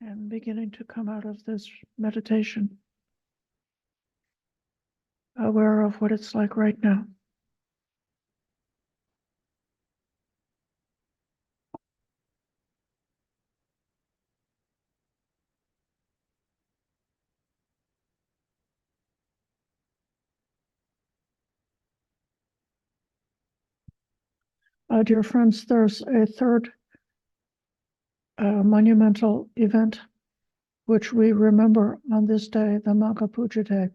and beginning to come out of this meditation, aware of what it's like right now. Dear friends, there's a third monumental event which we remember on this day, the Magha Puja day.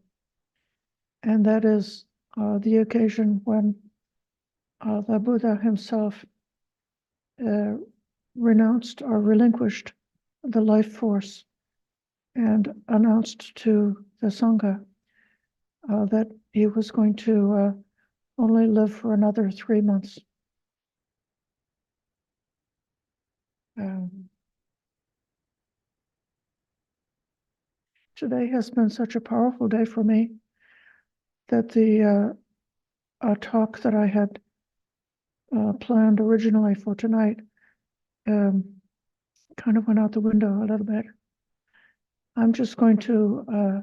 And that is the occasion when the Buddha himself renounced or relinquished the life force and announced to the Sangha that he was going to only live for another 3 months. Today has been such a powerful day for me that the talk that I had planned originally for tonight kind of went out the window a little bit. I'm just going to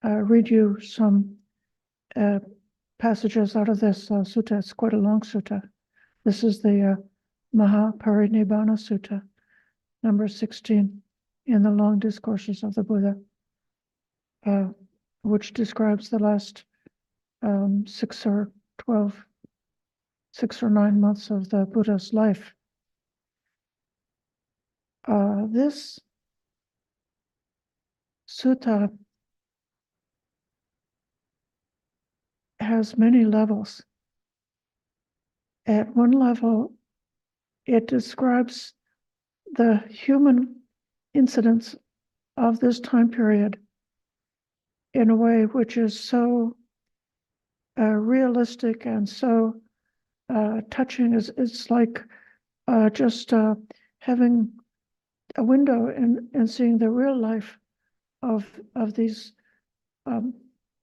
read you some passages out of this sutta. It's quite a long sutta. This is the Magha Parinibbana Sutta, number 16 in the long discourses of the Buddha, which describes the last 6 or 9 months of the Buddha's life. This sutta has many levels. At one level, it describes the human incidents of this time period in a way which is so realistic and so touching. It's like just having a window and seeing the real life of these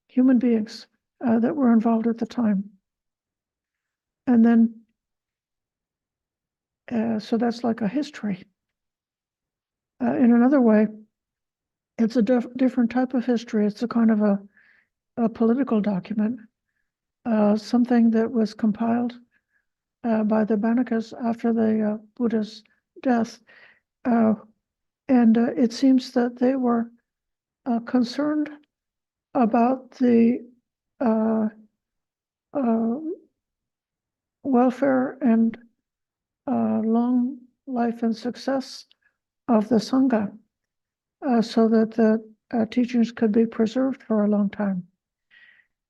human beings that were involved at the time. And then, so that's like a history. In another way, it's a different type of history. It's a kind of a political document, something that was compiled by the Banakas after the Buddha's death. And it seems that they were concerned about the welfare and long life and success of the Sangha, so that the teachings could be preserved for a long time.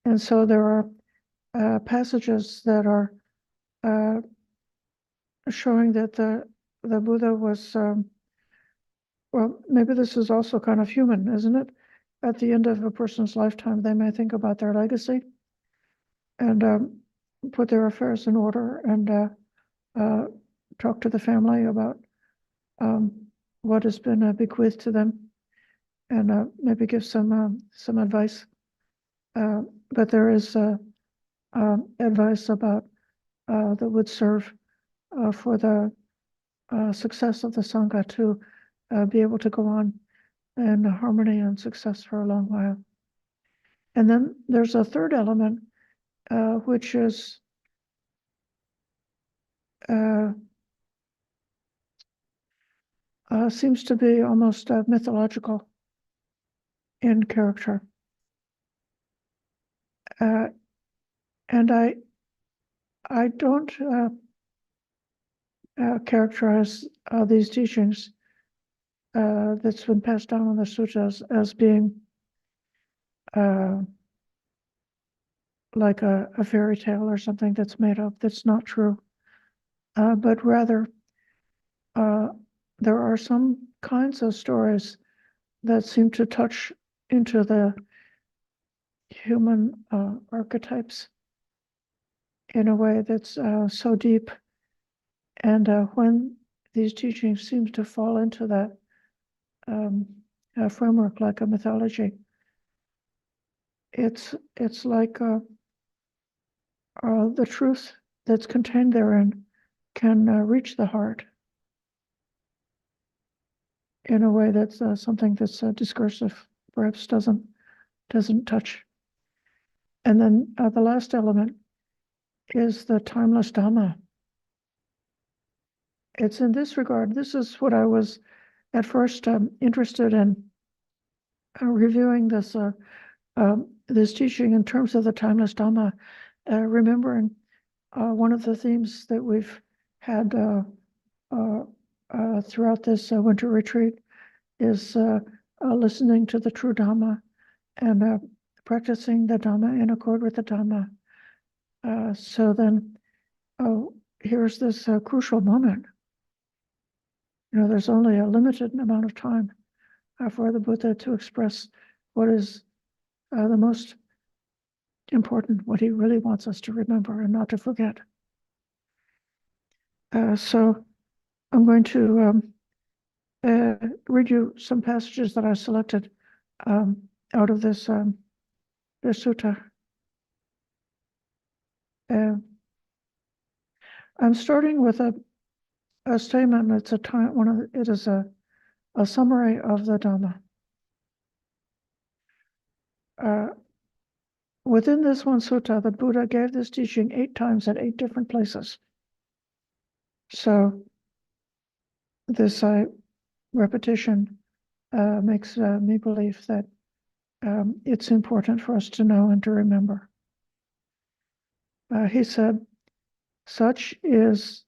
And so there are passages that are showing that the Buddha was, well, maybe this is also kind of human, isn't it? At the end of a person's lifetime, they may think about their legacy and put their affairs in order and talk to the family about what has been bequeathed to them, and maybe give some advice. But there is advice about that would serve for the success of the Sangha to be able to go on in harmony and success for a long while. And then there's a third element, which is seems to be almost mythological in character. And I don't characterize these teachings that's been passed down in the sutras as being like a fairy tale or something that's made up. That's not true. But rather, there are some kinds of stories that seem to touch into the human archetypes in a way that's so deep. And when these teachings seem to fall into that framework, like a mythology, it's like the truth that's contained therein can reach the heart in a way that's something that's discursive, perhaps doesn't touch. And then the last element is the timeless Dhamma. It's in this regard, this is what I was at first interested in reviewing this this teaching in terms of the timeless Dhamma, remembering one of the themes that we've had throughout this winter retreat is listening to the true Dhamma and practicing the Dhamma in accord with the Dhamma. So then, here's this crucial moment. You know, there's only a limited amount of time for the Buddha to express what is the most important, what he really wants us to remember and not to forget. So I'm going to read you some passages that I selected out of this sutta. I'm starting with a statement. It's it is a summary of the Dhamma. Within this one sutta, the Buddha gave this teaching 8 times at 8 different places. So this repetition makes me believe that it's important for us to know and to remember. He said, such is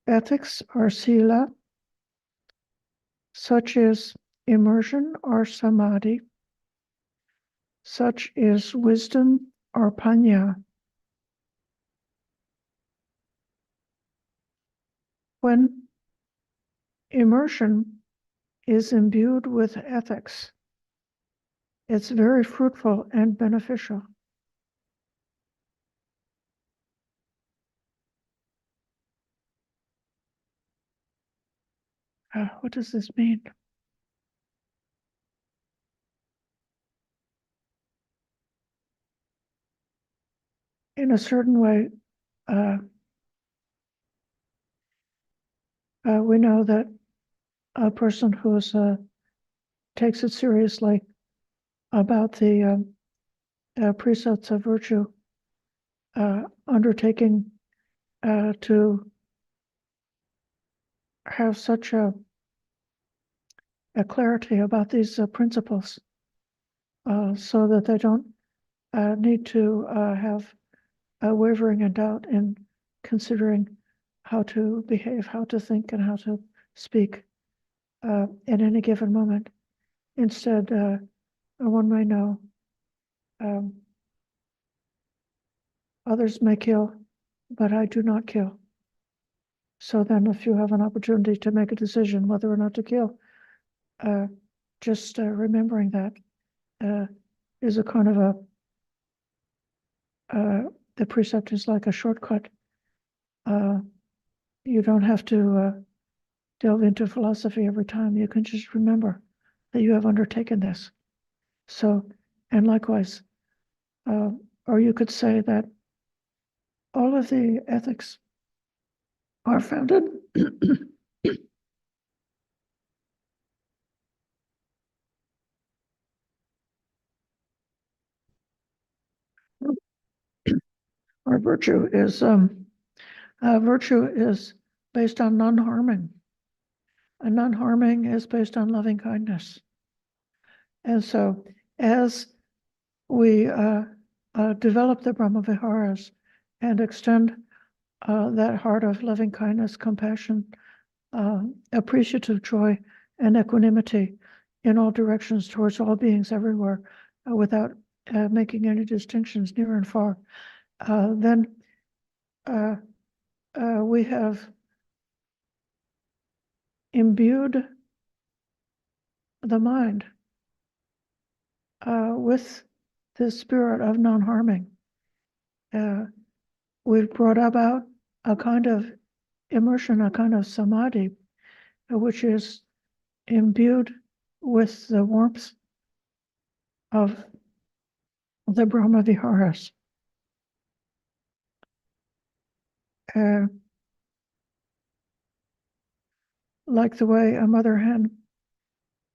ethics or sila, such is immersion or samadhi, such is wisdom or panya. When immersion is imbued with ethics, it's very fruitful and beneficial. What does this mean? In a certain way, we know that a person who takes it seriously about the precepts of virtue, undertaking to have such a clarity about these principles, so that they don't need to have a wavering and doubt in considering how to behave, how to think, and how to speak at any given moment. Instead, one may know others may kill, but I do not kill. So then if you have an opportunity to make a decision whether or not to kill, just remembering that is a kind of the precept is like a shortcut. You don't have to delve into philosophy every time. You can just remember that you have undertaken this. So, and likewise, or you could say that all of the ethics are founded or virtue is based on non-harming. And non-harming is based on loving kindness. And so as we develop the Brahma-viharas and extend that heart of loving kindness, compassion, appreciative joy, and equanimity in all directions towards all beings everywhere, without making any distinctions near and far, then we have imbued the mind with the spirit of non-harming. We've brought about a kind of immersion, a kind of samadhi, which is imbued with the warmth of the Brahma-viharas. like the way a mother hen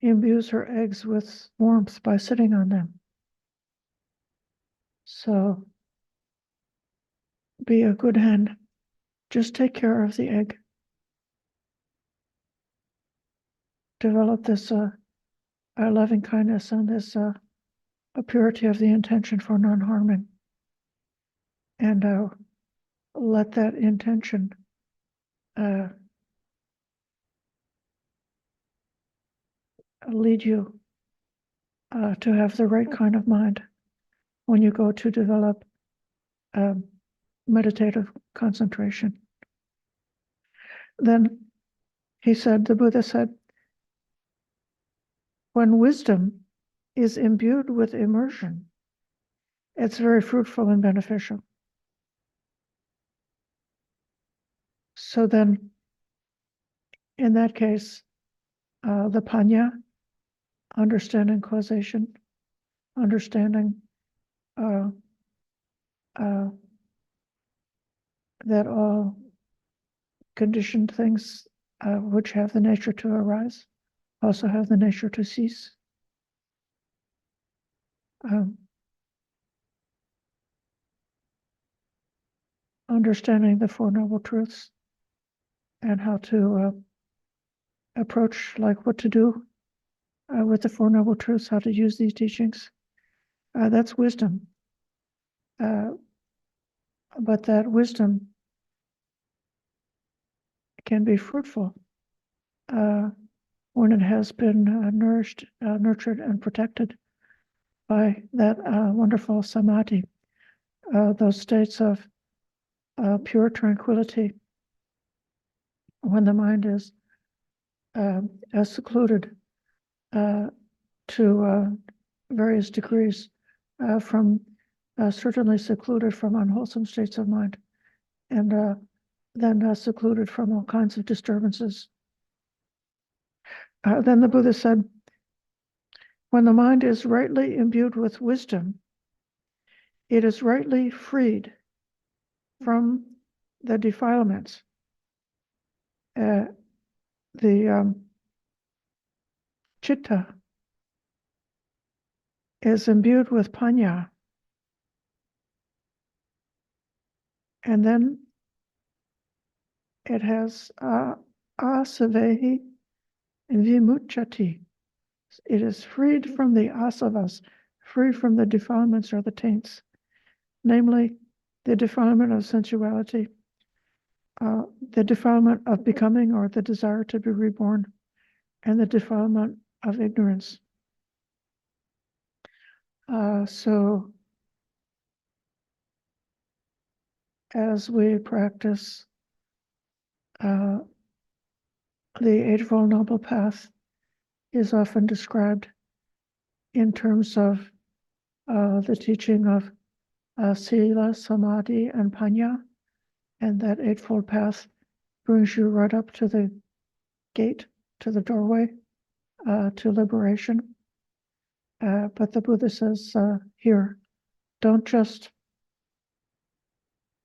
imbues her eggs with warmth by sitting on them. So be a good hen. Just take care of the egg. Develop this loving kindness and this a purity of the intention for non-harming. And let that intention lead you to have the right kind of mind when you go to develop meditative concentration. Then the Buddha said, when wisdom is imbued with immersion, it's very fruitful and beneficial. So then, in that case, the panya, understanding causation, understanding that all conditioned things which have the nature to arise also have the nature to cease. Understanding the Four Noble Truths and how to approach, like what to do with the Four Noble Truths, how to use these teachings. That's wisdom. But that wisdom can be fruitful when it has been nourished, nurtured, and protected by that wonderful samadhi, those states of pure tranquility, when the mind is as secluded to various degrees from certainly secluded from unwholesome states of mind, and then secluded from all kinds of disturbances. Then the Buddha said, when the mind is rightly imbued with wisdom, it is rightly freed from the defilements. The chitta is imbued with panya, and then it has asavehi vimucchati. It is freed from the asavas, freed from the defilements or the taints, namely the defilement of sensuality, the defilement of becoming or the desire to be reborn, and the defilement of ignorance. So as we practice the Eightfold Noble Path is often described in terms of the teaching of Sila, Samadhi, and Panya, and that Eightfold Path brings you right up to the gate, to the doorway, to liberation. But the Buddha says here, don't just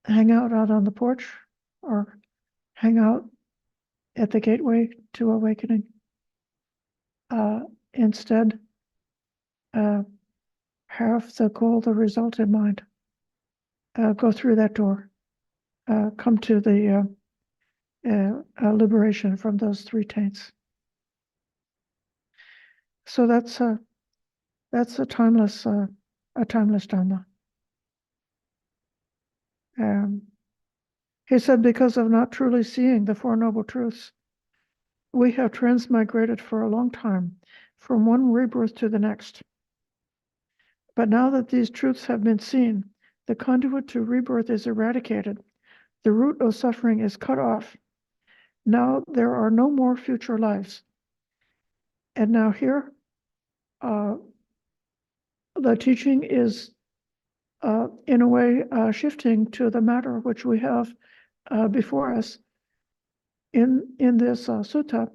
hang out on the porch or hang out at the gateway to awakening. Instead, have the goal, the result in mind. Go through that door. Come to the liberation from those three taints. So that's a timeless Dhamma. He said, because of not truly seeing the Four Noble Truths, we have transmigrated for a long time from one rebirth to the next. But now that these truths have been seen, the conduit to rebirth is eradicated. The root of suffering is cut off. Now there are no more future lives. And now here, the teaching is, in a way, shifting to the matter which we have before us in this sutta,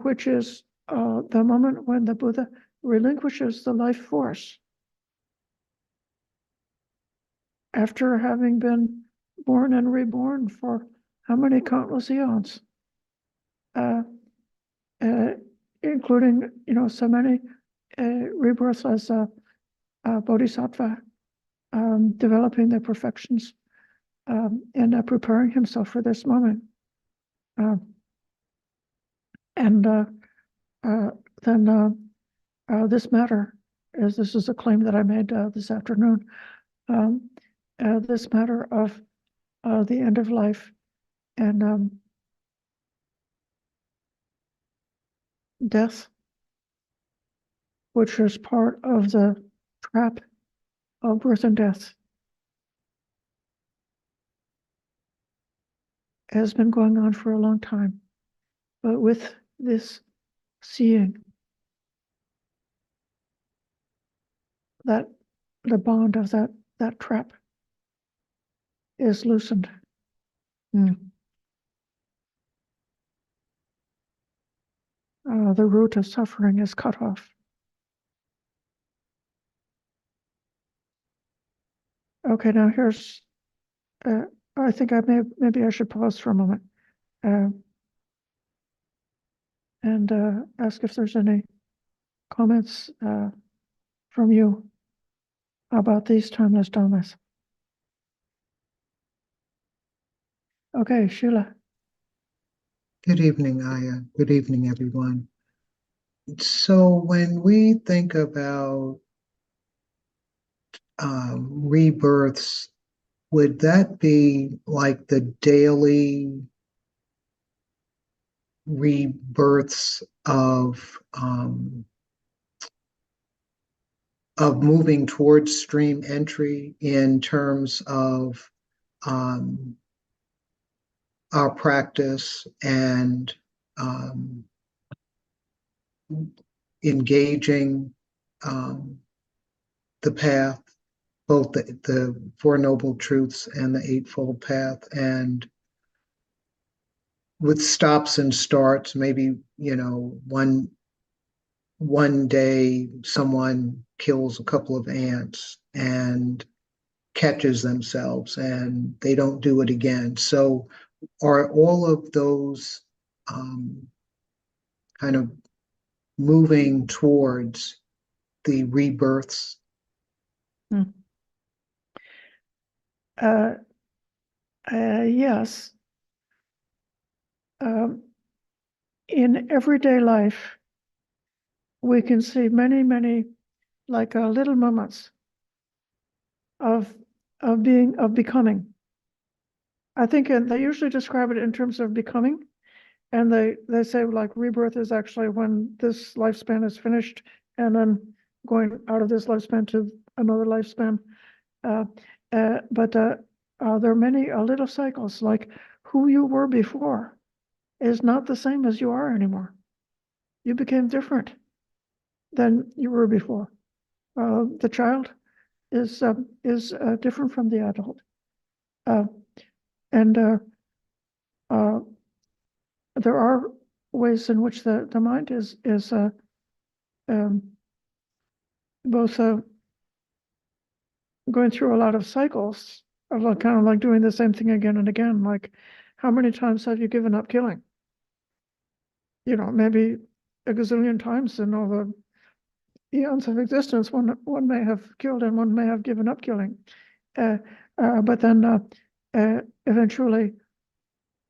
which is the moment when the Buddha relinquishes the life force after having been born and reborn for how many countless eons. including, so many rebirths as a bodhisattva, developing the perfections, and preparing himself for this moment. Then this matter, as this is a claim that I made this afternoon, this matter of the end of life and death, which is part of the trap of birth and death, has been going on for a long time. But with this seeing that the bond of that trap is loosened. The root of suffering is cut off. Okay, now here's, I think maybe I should pause for a moment and ask if there's any comments from you about these timeless Dhammas. Okay, Sheila. Good evening, Aya. Good evening, everyone. So when we think about rebirths, would that be like the daily rebirths of moving towards stream entry in terms of our practice and engaging the path, both the Four Noble Truths and the Eightfold Path, and with stops and starts, maybe, one day someone kills a couple of ants and catches themselves and they don't do it again. So are all of those kind of moving towards the rebirths? Yes. In everyday life, we can see many, like little moments of becoming. I think they usually describe it in terms of becoming, and they say like rebirth is actually when this lifespan is finished, and then going out of this lifespan to another lifespan. But there are many little cycles, like who you were before is not the same as you are anymore. You became different than you were before. The child is different from the adult, and there are ways in which the mind is both going through a lot of cycles of kind of like doing the same thing again and again. Like, how many times have you given up killing? Maybe a gazillion times in all the eons of existence. One may have killed and one may have given up killing, but then eventually,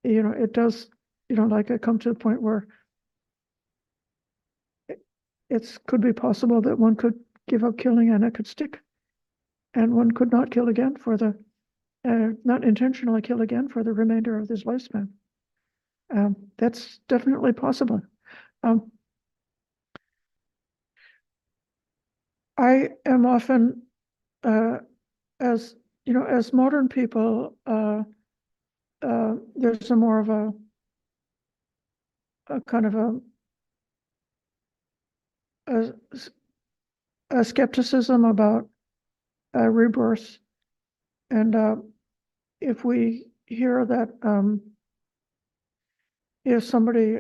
it does, like it come to the point where it could be possible that one could give up killing and it could stick, and one could not kill again for the not intentionally kill again for the remainder of this lifespan. That's definitely possible. I am often, as modern people, there's a more of a kind of a skepticism about rebirth, and if we hear that if somebody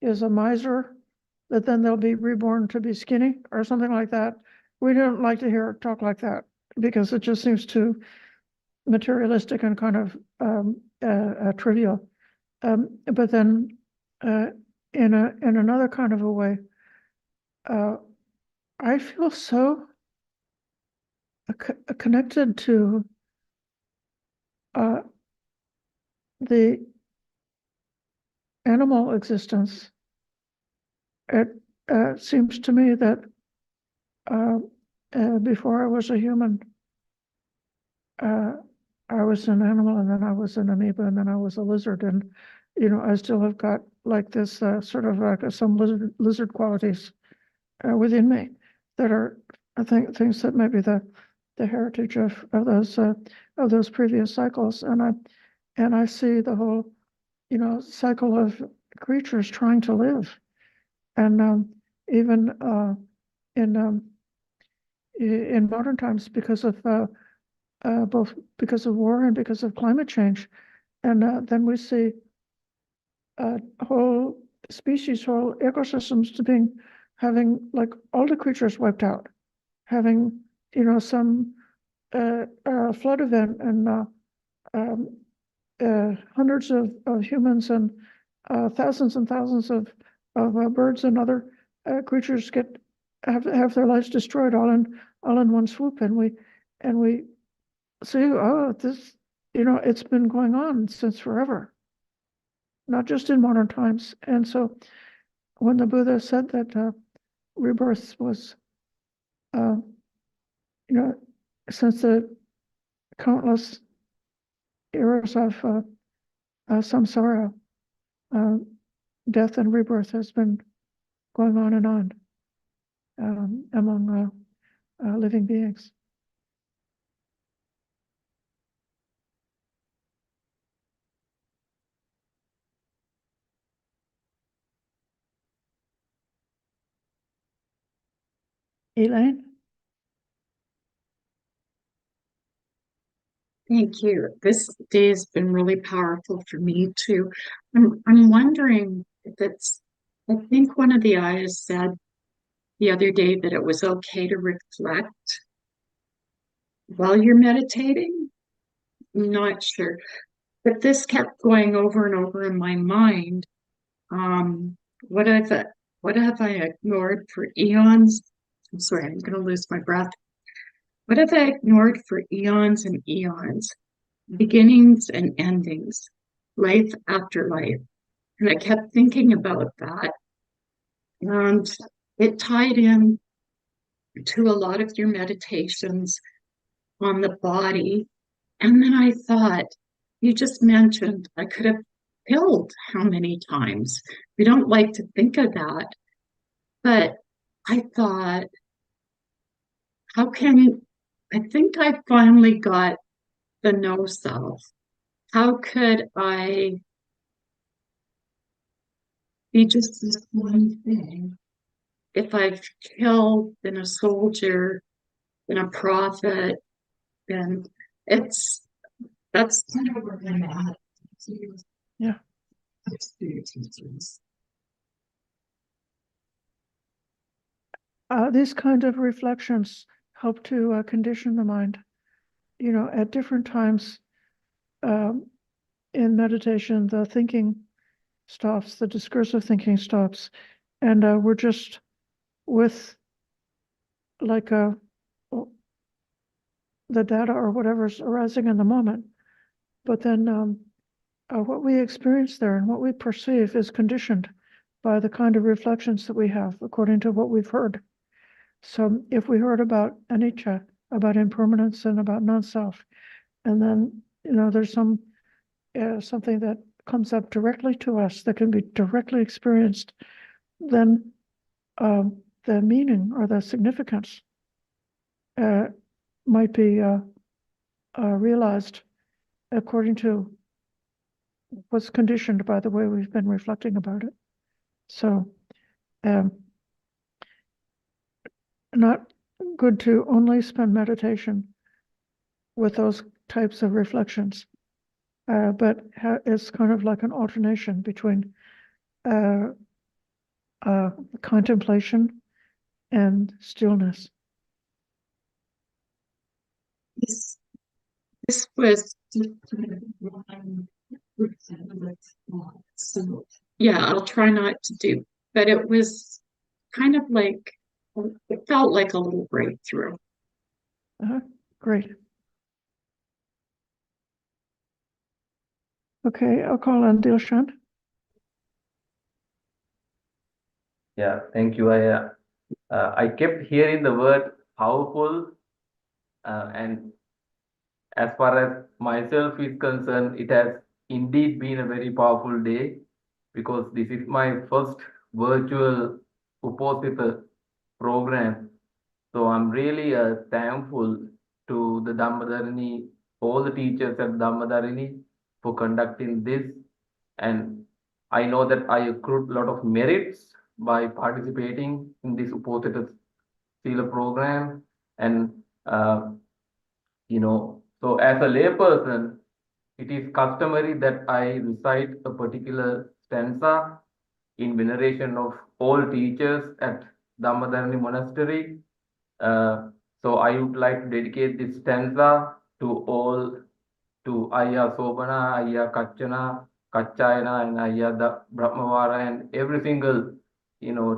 is a miser, that then they'll be reborn to be skinny or something like that. We don't like to hear talk like that because it just seems too materialistic and kind of trivial. But then in another kind of a way, I feel so connected to the animal existence. It seems to me that before I was a human, I was an animal, and then I was an amoeba, and then I was a lizard, and I still have got like this sort of like some lizard qualities within me that are, I think, things that maybe the heritage of those previous cycles, and I see the whole cycle of creatures trying to live, and even in modern times, because of both because of war and because of climate change, and then we see whole species, whole ecosystems having like all the creatures wiped out, having some flood event, and um, hundreds of humans and thousands and thousands of birds and other creatures have their lives destroyed all in one swoop, and we see, oh, this, it's been going on since forever, not just in modern times. And so when the Buddha said that rebirth was, uh, since the countless eras of samsara, death and rebirth has been going on and on among living beings. Elaine? Thank you. This day has been really powerful for me too. I'm wondering if I think one of the ayahs said the other day that it was okay to reflect while you're meditating. I'm not sure, but this kept going over and over in my mind. Um, what have I, what have I ignored for eons? I'm sorry, I'm going to lose my breath. What have I ignored for eons and eons? Beginnings and endings, life after life. And I kept thinking about that. And it tied in to a lot of your meditations on the body. And then I thought, you just mentioned I could have killed how many times. We don't like to think of that. But I thought, I think I finally got the no self. How could I be just this one thing? If I've killed, been a soldier, been a prophet, then that's kind of where I'm at. Yeah. These kind of reflections help to condition the mind. At different times in meditation, the thinking stops, the discursive thinking stops, and we're just with like the data or whatever's arising in the moment. But then what we experience there and what we perceive is conditioned by the kind of reflections that we have according to what we've heard. So if we heard about anicca, about impermanence and about non-self, and then there's something that comes up directly to us that can be directly experienced, then the meaning or the significance might be realized according to what's conditioned by the way we've been reflecting about it. So not good to only spend meditation with those types of reflections, but it's kind of like an alternation between contemplation and stillness. This was just kind of one so yeah, I'll try not to do, but it was kind of like, it felt like a little breakthrough. Great. Okay, I'll call on Dilshan. Yeah, thank you. I kept hearing the word powerful, and as far as myself is concerned, it has indeed been a very powerful day because this is my first virtual Uposita program. So I'm really thankful to the Dhammadharani, all the teachers at Dhammadharani for conducting this. And I know that I accrued a lot of merits by participating in this Uposita Sila program. And, so as a layperson, it is customary that I recite a particular stanza in veneration of all teachers at Dhammadharani Monastery. So I would like to dedicate this stanza to Ayya Sobana, Ayya Kachana, Kachayana, and Ayya Brahmavara, and every single,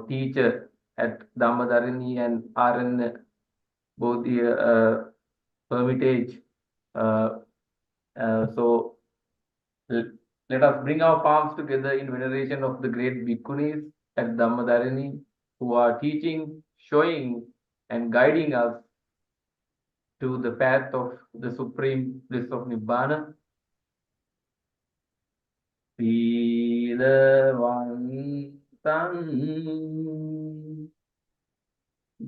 teacher at Dhammadharani and RN Bodhi Hermitage. So let us bring our palms together in veneration of the great bhikkhunis at Dhammadharani who are teaching, showing, and guiding us to the path of the supreme bliss of Nibbana. Silavantan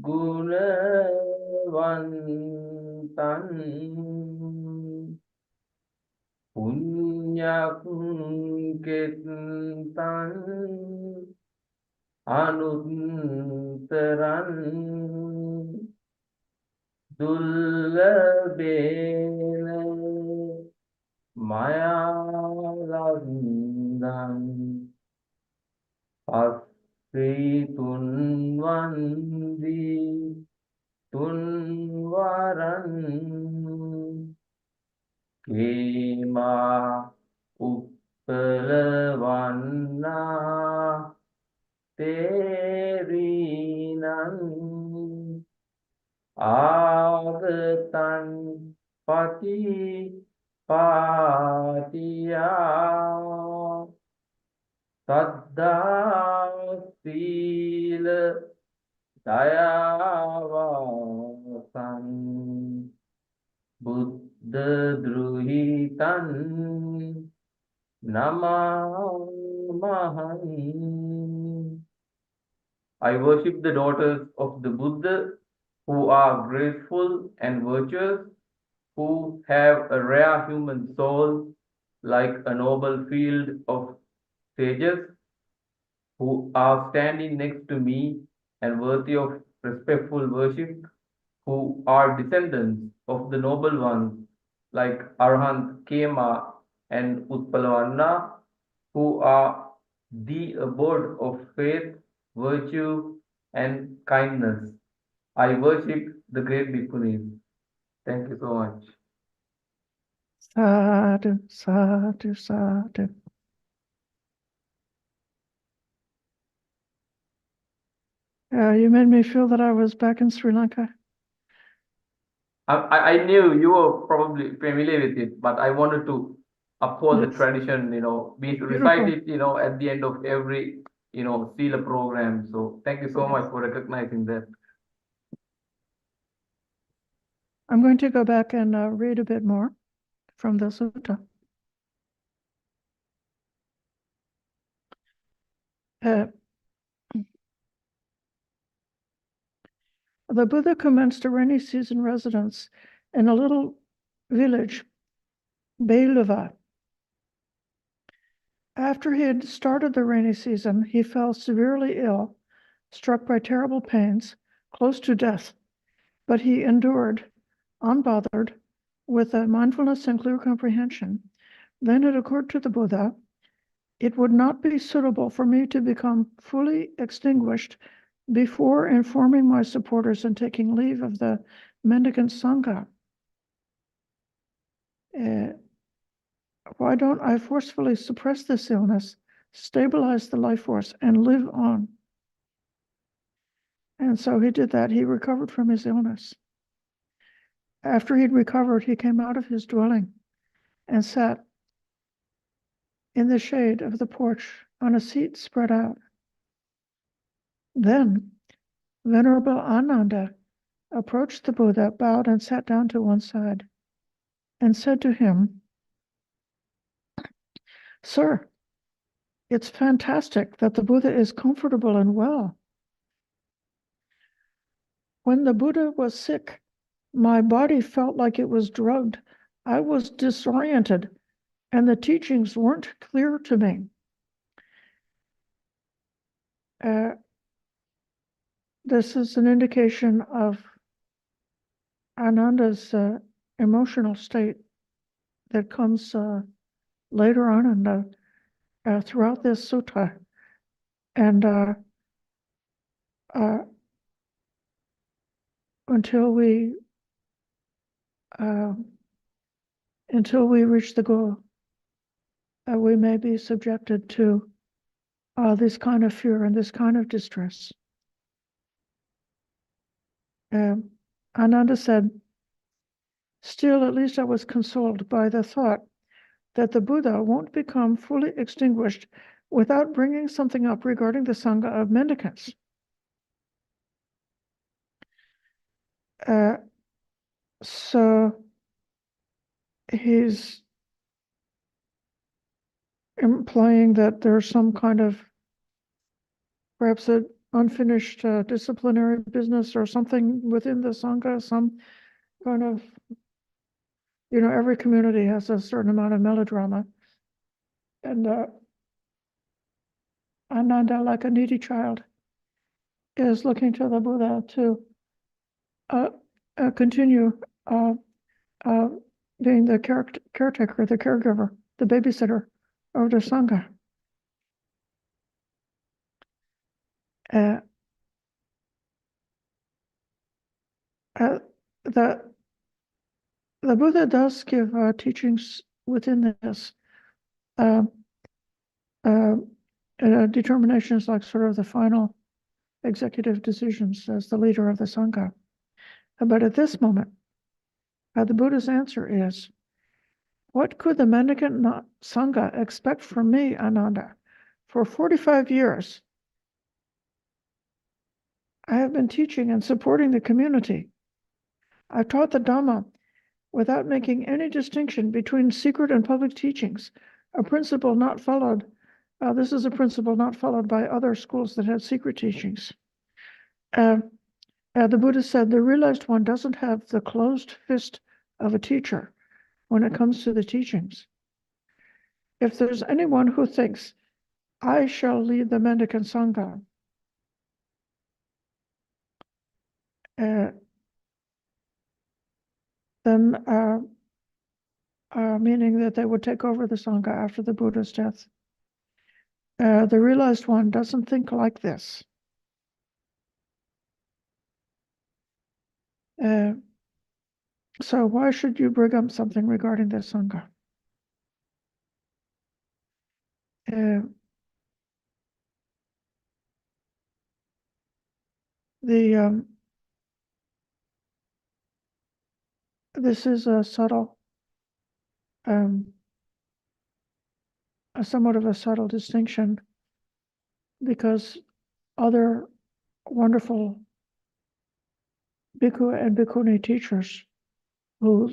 Gunavantan Punyakunketan Anuntaran Dullabena Mayalandan Pasti Tunvandi Tunvaran Kema Uppalavanna Terinan Agatan Pati Patiya Saddha Sila Dayavasan Buddha Druhitan Namamahan. I worship the daughters of the Buddha who are graceful and virtuous, who have a rare human soul like a noble field of sages, who are standing next to me and worthy of respectful worship, who are descendants of the noble ones like Arhant Kema and Utpalavanna, who are the abode of faith, virtue, and kindness. I worship the great bhikkhunis. Thank you so much. Sadhu, sadhu, sadhu. You made me feel that I was back in Sri Lanka. I knew you were probably familiar with it, but I wanted to uphold the Yes. tradition, we recite it, at the end of every, Sila program. So thank you so much for recognizing that. I'm going to go back and read a bit more from the sutta. The Buddha commenced a rainy season residence in a little village, Bailuva. After he had started the rainy season, he fell severely ill, struck by terrible pains, close to death. But he endured, unbothered, with a mindfulness and clear comprehension. Then it occurred to the Buddha, it would not be suitable for me to become fully extinguished before informing my supporters and taking leave of the mendicant Sangha. Why don't I forcefully suppress this illness stabilize the life force, and live on. And so he did that. He recovered from his illness. After he'd recovered, he came out of his dwelling and sat in the shade of the porch on a seat spread out. Then Venerable Ananda approached the Buddha, bowed, and sat down to one side, and said to him, "Sir, it's fantastic that the Buddha is comfortable and well. When the Buddha was sick, my body felt like it was drugged. I was disoriented, and the teachings weren't clear to me." This is an indication of Ananda's emotional state that comes later on in throughout this sutta. And until we reach the goal, we may be subjected to this kind of fear and this kind of distress. Ananda said, "Still, at least I was consoled by the thought that the Buddha won't become fully extinguished without bringing something up regarding the Sangha of mendicants." So he's implying that there's some kind of, perhaps an unfinished disciplinary business or something within the Sangha, some kind of, every community has a certain amount of melodrama. And Ananda, like a needy child, is looking to the Buddha to continue being the caretaker, the caregiver, the babysitter of the Sangha. The Buddha does give teachings within this. Determinations like sort of the final executive decisions as the leader of the Sangha. But at this moment, the Buddha's answer is, "What could the mendicant Sangha expect from me, Ananda? For 45 years, I have been teaching and supporting the community. I've taught the Dhamma without making any distinction between secret and public teachings, a principle not followed. This is a principle not followed by other schools that have secret teachings." The Buddha said, "The realized one doesn't have the closed fist of a teacher when it comes to the teachings. If there's anyone who thinks, 'I shall lead the mendicant Sangha,' then meaning that they would take over the Sangha after the Buddha's death. The realized one doesn't think like this. So why should you bring up something regarding the Sangha?" This is a subtle, somewhat of a subtle distinction, because other wonderful bhikkhu and bhikkhuni teachers who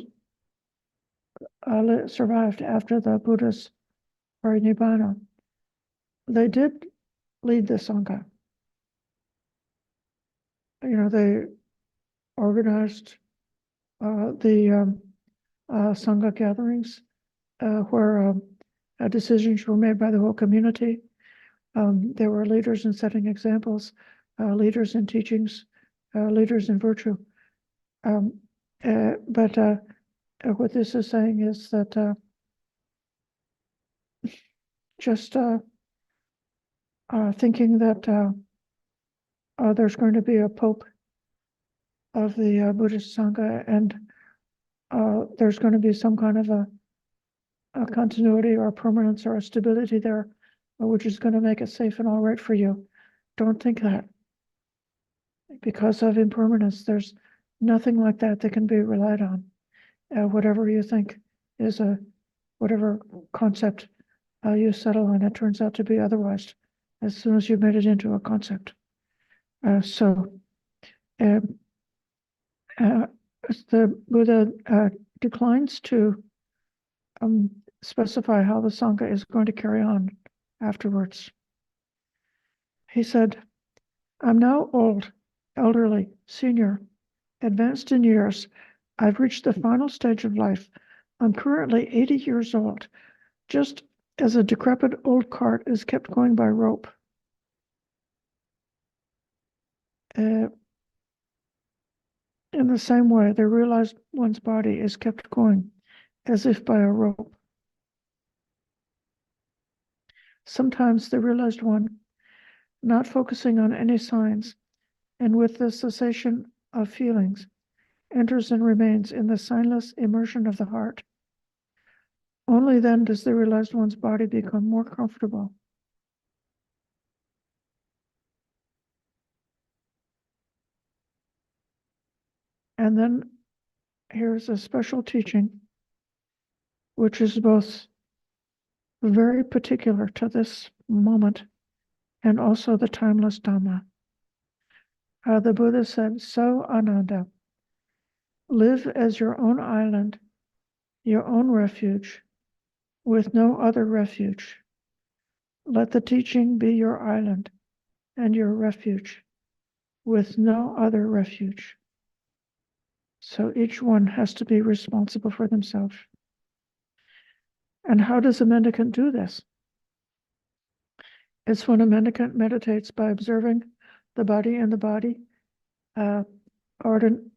survived after the Buddha's Parinibbana, they did lead the Sangha. They organized the Sangha gatherings where decisions were made by the whole community. They were leaders in setting examples, leaders in teachings, leaders in virtue. But what this is saying is that just thinking that there's going to be a pope of the Buddhist Sangha, and there's going to be some kind of a continuity or a permanence or a stability there, which is going to make it safe and all right for you. Don't think that. Because of impermanence, there's nothing like that that can be relied on. Whatever you think is whatever concept you settle on, it turns out to be otherwise as soon as you've made it into a concept. So the Buddha declines to specify how the Sangha is going to carry on afterwards. He said, I'm now old, elderly, senior, advanced in years. I've reached the final stage of life. I'm currently 80 years old, just as a decrepit old cart is kept going by rope. In the same way, the realized one's body is kept going as if by a rope. Sometimes the realized one, not focusing on any signs, and with the cessation of feelings, enters and remains in the signless immersion of the heart. Only then does the realized one's body become more comfortable. And then here's a special teaching, which is both very particular to this moment and also the timeless Dhamma. The Buddha said, so Ananda, live as your own island, your own refuge, with no other refuge. Let the teaching be your island and your refuge, with no other refuge. So each one has to be responsible for themselves. And how does a mendicant do this? It's when a mendicant meditates by observing the body and the body, ardent,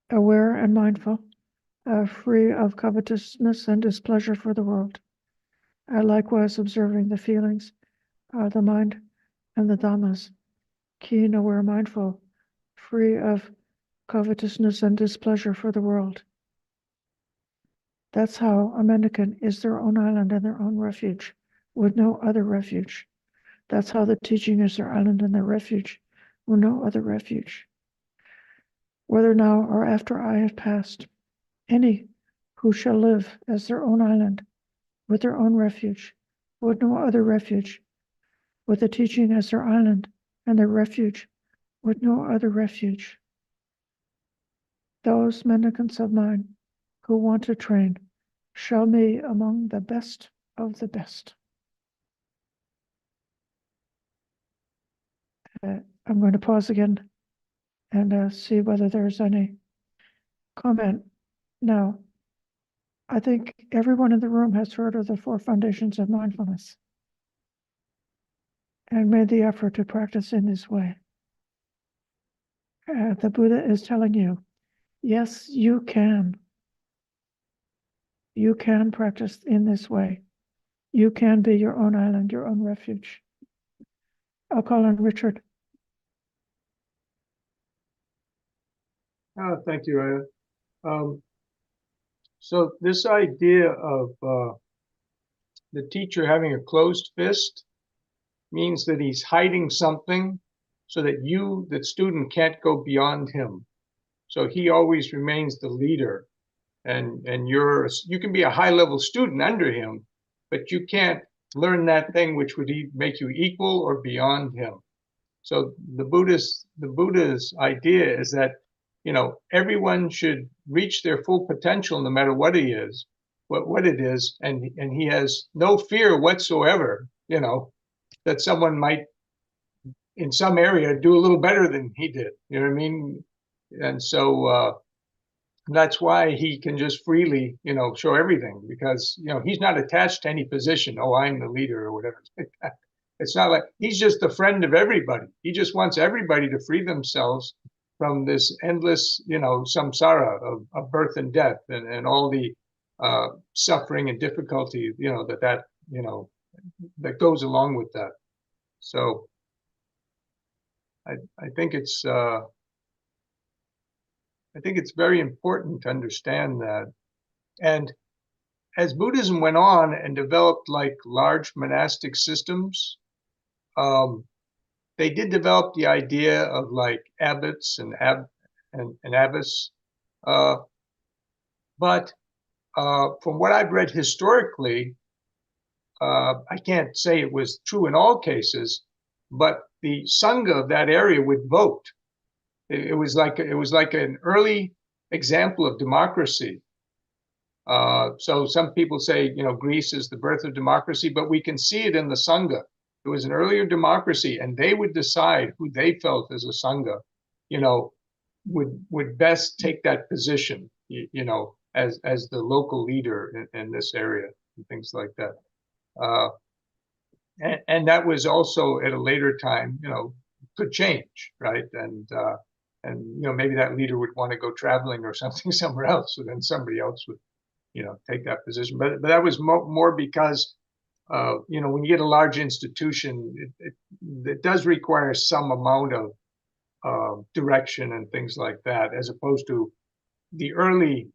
aware and mindful, free of covetousness and displeasure for the world. Likewise observing the feelings, the mind, and the dhammas, keen, aware, mindful, free of covetousness and displeasure for the world. That's how a mendicant is their own island and their own refuge, with no other refuge. That's how the teaching is their island and their refuge, with no other refuge. Whether now or after I have passed, any who shall live as their own island, with their own refuge, with no other refuge, with the teaching as their island and their refuge, with no other refuge. Those mendicants of mine who want to train shall be among the best of the best. I'm going to pause again and see whether there's any comment. Now, I think everyone in the room has heard of the 4 foundations of mindfulness and made the effort to practice in this way. The Buddha is telling you, yes, you can. You can practice in this way. You can be your own island, your own refuge. I'll call on Richard. Thank you, Aya. So this idea of the teacher having a closed fist means that he's hiding something so that the student, can't go beyond him. So he always remains the leader, and you can be a high-level student under him, but you can't learn that thing which would make you equal or beyond him. So the Buddha's idea is that, everyone should reach their full potential no matter what he is, what it is, and he has no fear whatsoever, that someone might in some area do a little better than he did. You know what I mean? And so that's why he can just freely, show everything, because he's not attached to any position. Oh, I'm the leader or whatever. It's not like he's just a friend of everybody. He just wants everybody to free themselves from this endless, samsara of birth and death and all the suffering and difficulty, that goes along with that. So I think it's very important to understand that. And as Buddhism went on and developed like large monastic systems, they did develop the idea of like abbots and abbess. But from what I've read historically, I can't say it was true in all cases, but the Sangha of that area would vote. It was like an early example of democracy. So some people say, Greece is the birth of democracy, but we can see it in the Sangha. It was an earlier democracy, and they would decide who they felt as a Sangha, would best take that position, as the local leader in this area and things like that. And that was also at a later time, could change, right? And maybe that leader would want to go traveling or something somewhere else, so then somebody else would, take that position. But that was more because, when you get a large institution, it does require some amount of direction and things like that, as opposed to the early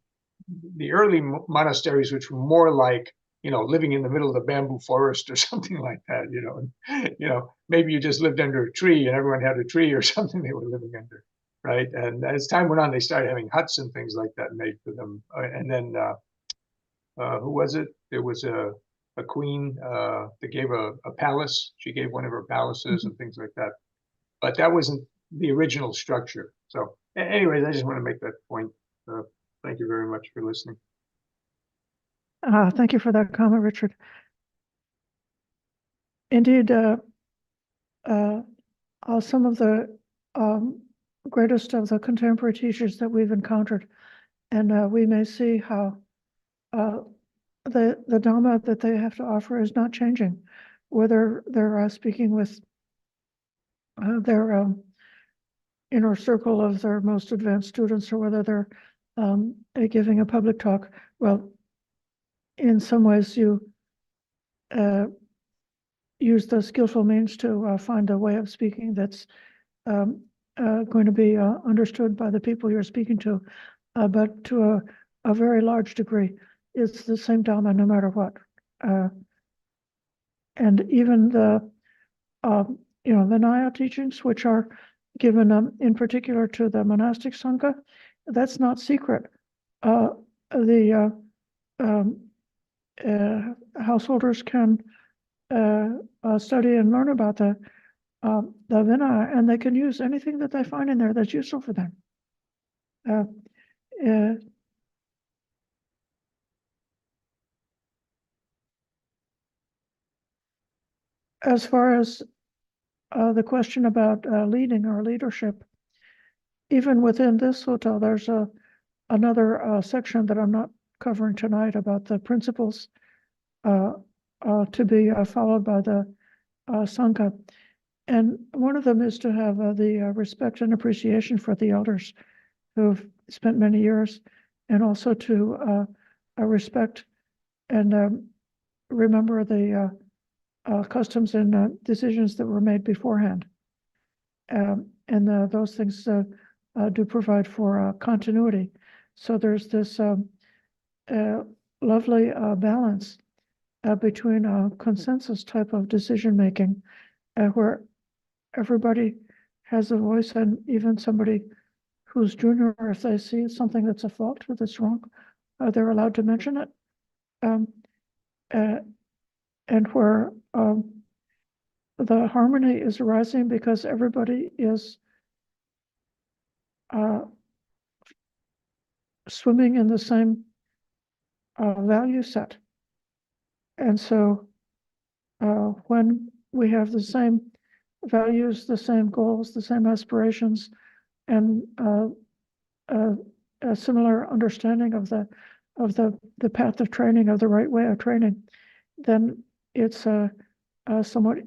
monasteries, which were more like, living in the middle of the bamboo forest or something like that, maybe you just lived under a tree and everyone had a tree or something they were living under, right? And as time went on, they started having huts and things like that made for them. And then, who was it? There was a queen that gave a palace. She gave one of her palaces and things like that. But that wasn't the original structure. So anyways, I just want to make that point. Thank you very much for listening. Thank you for that comment, Richard. Indeed, some of the greatest of the contemporary teachers that we've encountered, and we may see how the Dhamma that they have to offer is not changing, whether they're speaking with their inner circle of their most advanced students or whether they're giving a public talk. Well, in some ways, you use the skillful means to find a way of speaking that's going to be understood by the people you're speaking to, but to a very large degree, it's the same Dhamma no matter what. And even the Vinaya teachings, which are given in particular to the monastic Sangha, that's not secret. The householders can study and learn about the Vinaya, and they can use anything that they find in there that's useful for them. As far as the question about leading or leadership, even within this sutta, there's another section that I'm not covering tonight about the principles to be followed by the Sangha. And one of them is to have the respect and appreciation for the elders who've spent many years, and also to respect and remember the customs and decisions that were made beforehand. And those things do provide for continuity. So there's this lovely balance between a consensus type of decision making, where everybody has a voice, and even somebody who's junior, if they see something that's a fault or that's wrong, they're allowed to mention it. And where the harmony is arising because everybody is swimming in the same value set. And so when we have the same values, the same goals, the same aspirations, and a similar understanding of the path of training, of the right way of training, then it's somewhat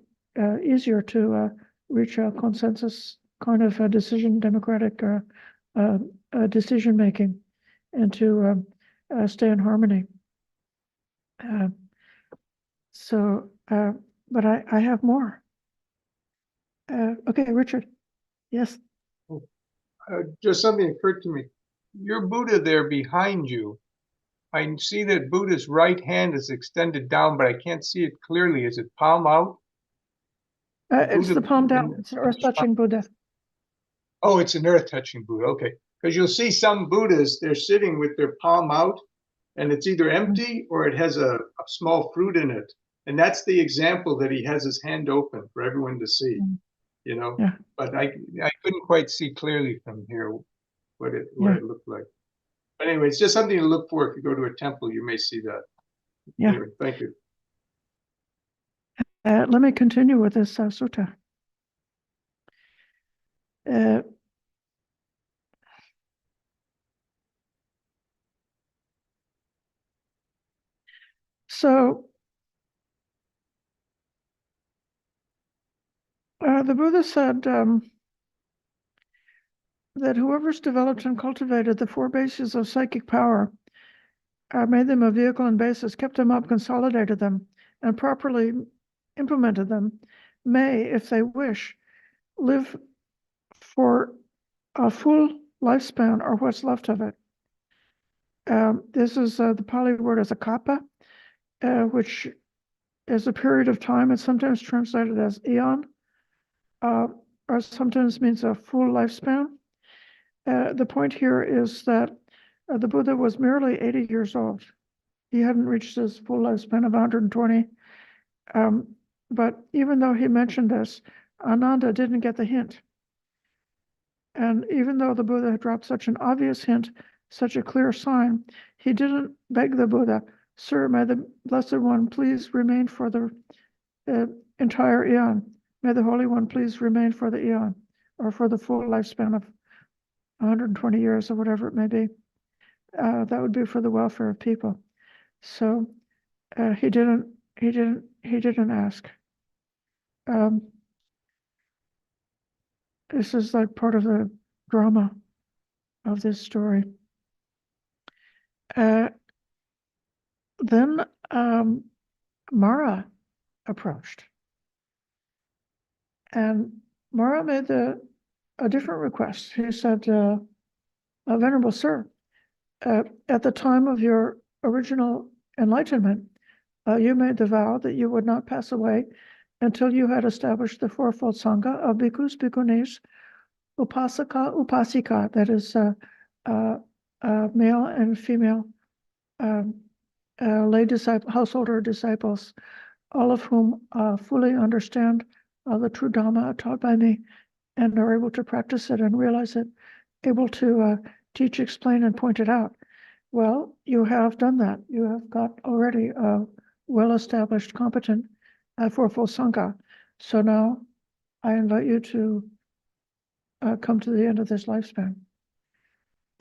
easier to reach a consensus kind of a democratic decision making, and to stay in harmony. But I have more. Okay, Richard. Yes. Just something occurred to me. Your Buddha there behind you, I see that Buddha's right hand is extended down, but I can't see it clearly. Is it palm out? It's Buddha the palm down. in- It's an earth-touching Buddha. Oh, it's an earth-touching Buddha. Okay. Because you'll see some Buddhas, they're sitting with their palm out, and it's either empty or it has a small fruit in it. And that's the example that he has his hand open for everyone to see, you know. Yeah. But I couldn't quite see clearly from here what it looked like. But anyway, it's just something to look for. If you go to a temple, you may see that. Yeah. Anyway, thank you. Let me continue with this sutta. So the Buddha said that whoever's developed and cultivated the four bases of psychic power, made them a vehicle and basis, kept them up, consolidated them, and properly implemented them, may, if they wish, live for a full lifespan or what's left of it. This is the Pali word as a kappa, which is a period of time. It's sometimes translated as eon, or sometimes means a full lifespan. The point here is that the Buddha was merely 80 years old. He hadn't reached his full lifespan of 120. But even though he mentioned this, Ananda didn't get the hint. And even though the Buddha had dropped such an obvious hint, such a clear sign, he didn't beg the Buddha, "Sir, may the Blessed One please remain for the entire eon. May the Holy One please remain for the eon," or for the full lifespan of 120 years or whatever it may be. That would be for the welfare of people. So he didn't ask. This is like part of the drama of this story. Then Mara approached, and Mara made a different request. He said, "Venerable Sir, at the time of your original enlightenment, you made the vow that you would not pass away until you had established the fourfold sangha of bhikkhus, bhikkhunis, upasaka, upasika, that is male and female lay disciple, householder disciples, all of whom fully understand the true Dhamma taught by me and are able to practice it and realize it, able to teach, explain, and point it out." Well, you have done that. You have got already a well-established, competent fourfold sangha. So now I invite you to come to the end of this lifespan.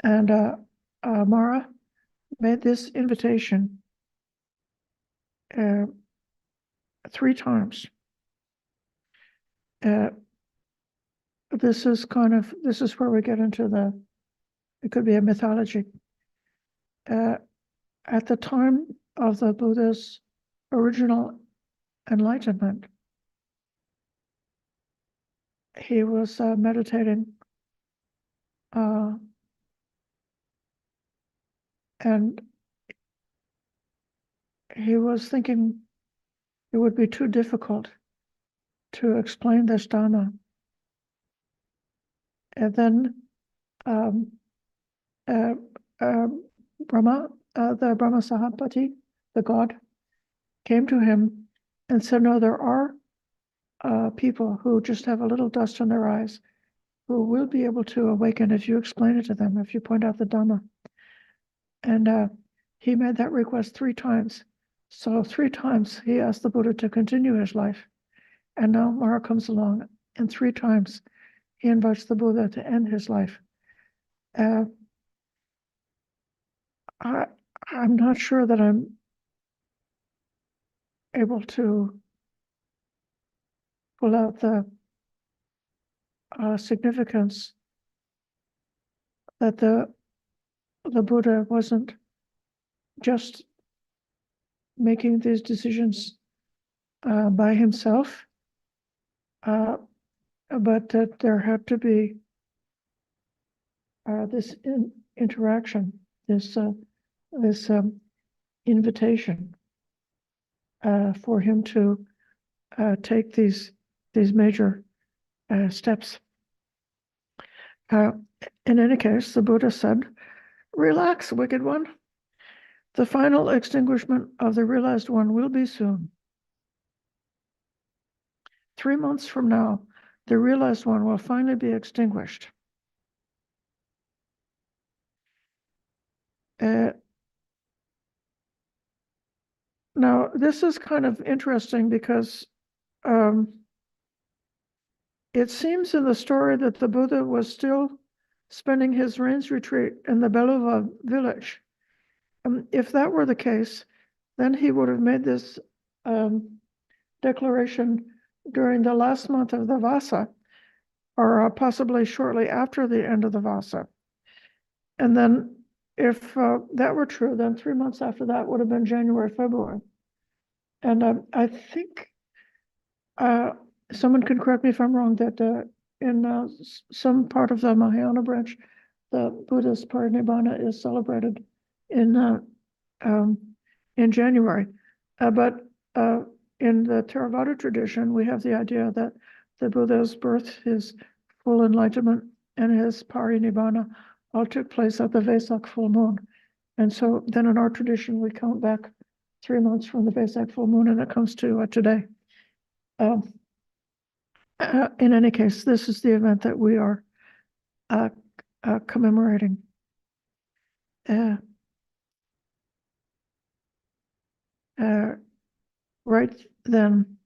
And Mara made this invitation 3 times. This is where we get into it could be a mythology. At the time of the Buddha's original enlightenment, he was meditating, and he was thinking it would be too difficult to explain this Dhamma. And then Brahma, the Brahma Sahapati, the god, came to him and said, "No, there are people who just have a little dust in their eyes who will be able to awaken if you explain it to them, if you point out the Dhamma." And he made that request 3 times. So 3 times he asked the Buddha to continue his life. And now Mara comes along, and 3 times he invites the Buddha to end his life. I'm not sure that I'm able to pull out the significance that the Buddha wasn't just making these decisions by himself, but that there had to be this interaction, this invitation for him to take these major steps. In any case, the Buddha said, "Relax, wicked one. The final extinguishment of the realized one will be soon. 3 months from now, the realized one will finally be extinguished." Now, this is kind of interesting because it seems in the story that the Buddha was still spending his rains retreat in the Beluva village. If that were the case, then he would have made this declaration during the last month of the Vasa, or possibly shortly after the end of the Vasa. And then if that were true, then 3 months after that would have been January, February. And I think someone can correct me if I'm wrong, that in some part of the Mahayana branch, the Buddha's Parinibbana is celebrated in January. But in the Theravada tradition, we have the idea that the Buddha's birth, his full enlightenment, and his Parinibbana all took place at the Vesak full moon. And so then in our tradition, we count back 3 months from the Vesak full moon, and it comes to today. In any case, this is the event that we are commemorating. Right then,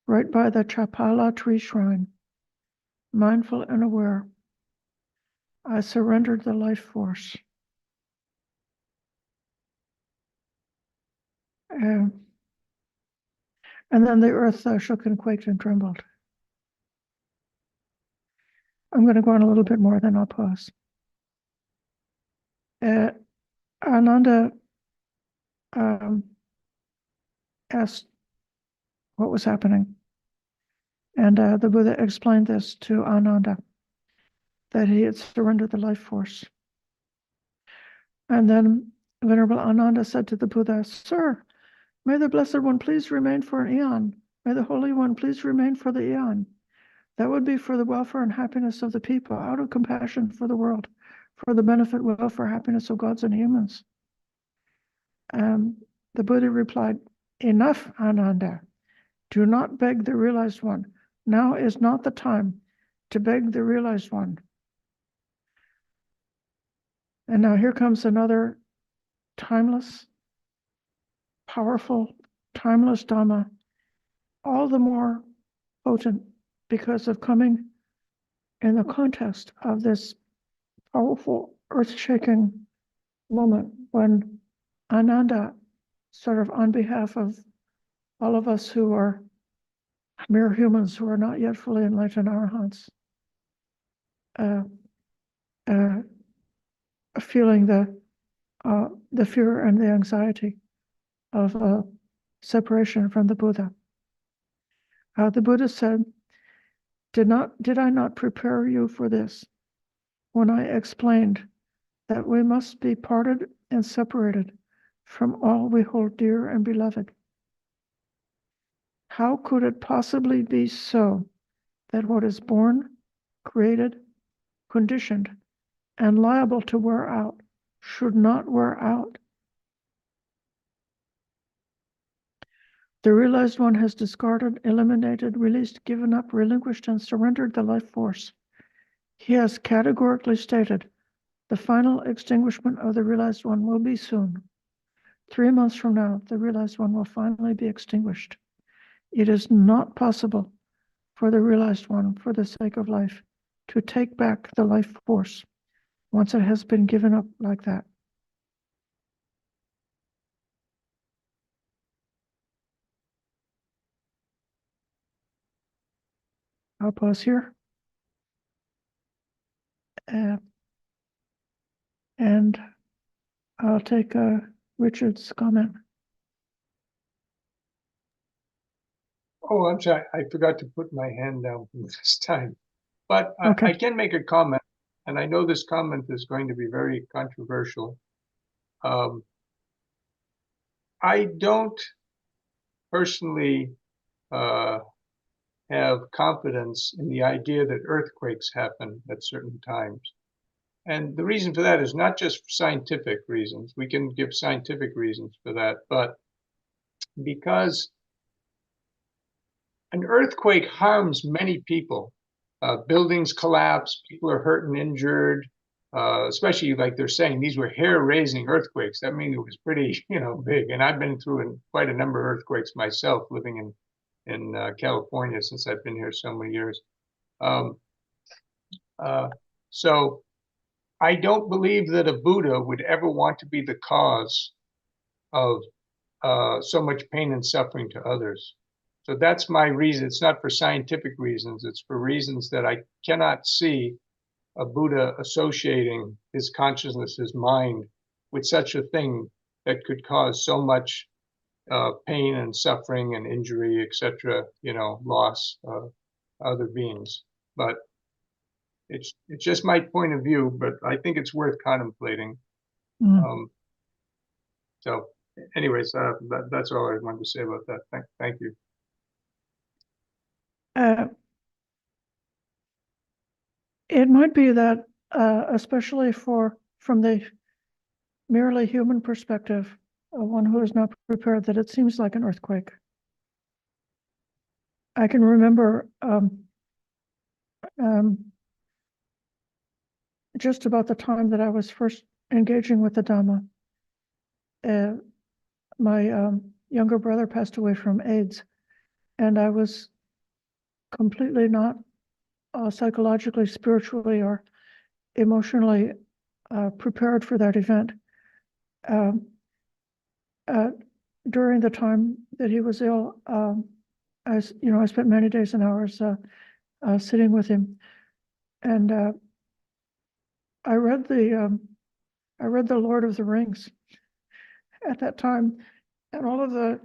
right by the Chapala tree shrine, mindful and aware, I surrendered the life force. And then the earth shook and quaked and trembled. I'm going to go on a little bit more, then I'll pause. Ananda asked what was happening. And the Buddha explained this to Ananda, that he had surrendered the life force. And then Venerable Ananda said to the Buddha, "Sir, may the Blessed One please remain for an eon. May the Holy One please remain for the eon. That would be for the welfare and happiness of the people, out of compassion for the world, for the benefit, welfare, happiness of gods and humans." The Buddha replied, "Enough, Ananda. Do not beg the realized one. Now is not the time to beg the realized one." And now here comes another timeless, powerful, timeless Dhamma, all the more potent because of coming in the context of this powerful, earth-shaking moment when Ananda, sort of on behalf of all of us who are mere humans who are not yet fully enlightened arahants, feeling the fear and the anxiety of separation from the Buddha. The Buddha said, did I not prepare you for this when I explained that we must be parted and separated from all we hold dear and beloved? How could it possibly be so that what is born, created, conditioned, and liable to wear out should not wear out? The realized one has discarded, eliminated, released, given up, relinquished, and surrendered the life force. He has categorically stated, the final extinguishment of the realized one will be soon. 3 months from now, the realized one will finally be extinguished. It is not possible for the realized one, for the sake of life, to take back the life force once it has been given up like that. I'll pause here. And I'll take Richard's comment. Oh, I'm sorry. I forgot to put my hand down this time. But Okay. I can make a comment, and I know this comment is going to be very controversial. I don't personally have confidence in the idea that earthquakes happen at certain times. And the reason for that is not just for scientific reasons. We can give scientific reasons for that, but because an earthquake harms many people. Buildings collapse, people are hurt and injured, especially like they're saying, these were hair-raising earthquakes. That means it was pretty, big. And I've been through quite a number of earthquakes myself, living in California since I've been here so many years. So I don't believe that a Buddha would ever want to be the cause of so much pain and suffering to others. So that's my reason. It's not for scientific reasons. It's for reasons that I cannot see a Buddha associating his consciousness, his mind, with such a thing that could cause so much pain and suffering and injury, etc., loss of other beings. But it's just my point of view, but I think it's worth contemplating. So anyways, that's all I wanted to say about that. Thank you. It might be that, especially from the merely human perspective, one who is not prepared, that it seems like an earthquake. I can remember just about the time that I was first engaging with the Dhamma. My younger brother passed away from AIDS, and I was completely not psychologically, spiritually, or emotionally prepared for that event. During the time that he was ill, I spent many days and hours sitting with him, and I read the Lord of the Rings at that time, and all of the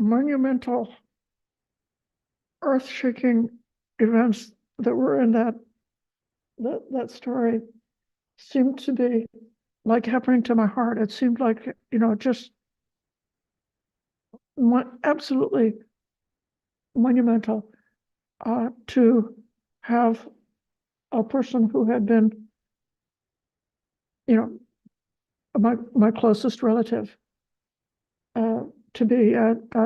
monumental, earth-shaking events that were in that story seemed to be like happening to my heart. It seemed like, just absolutely monumental to have a person who had been, my closest relative to be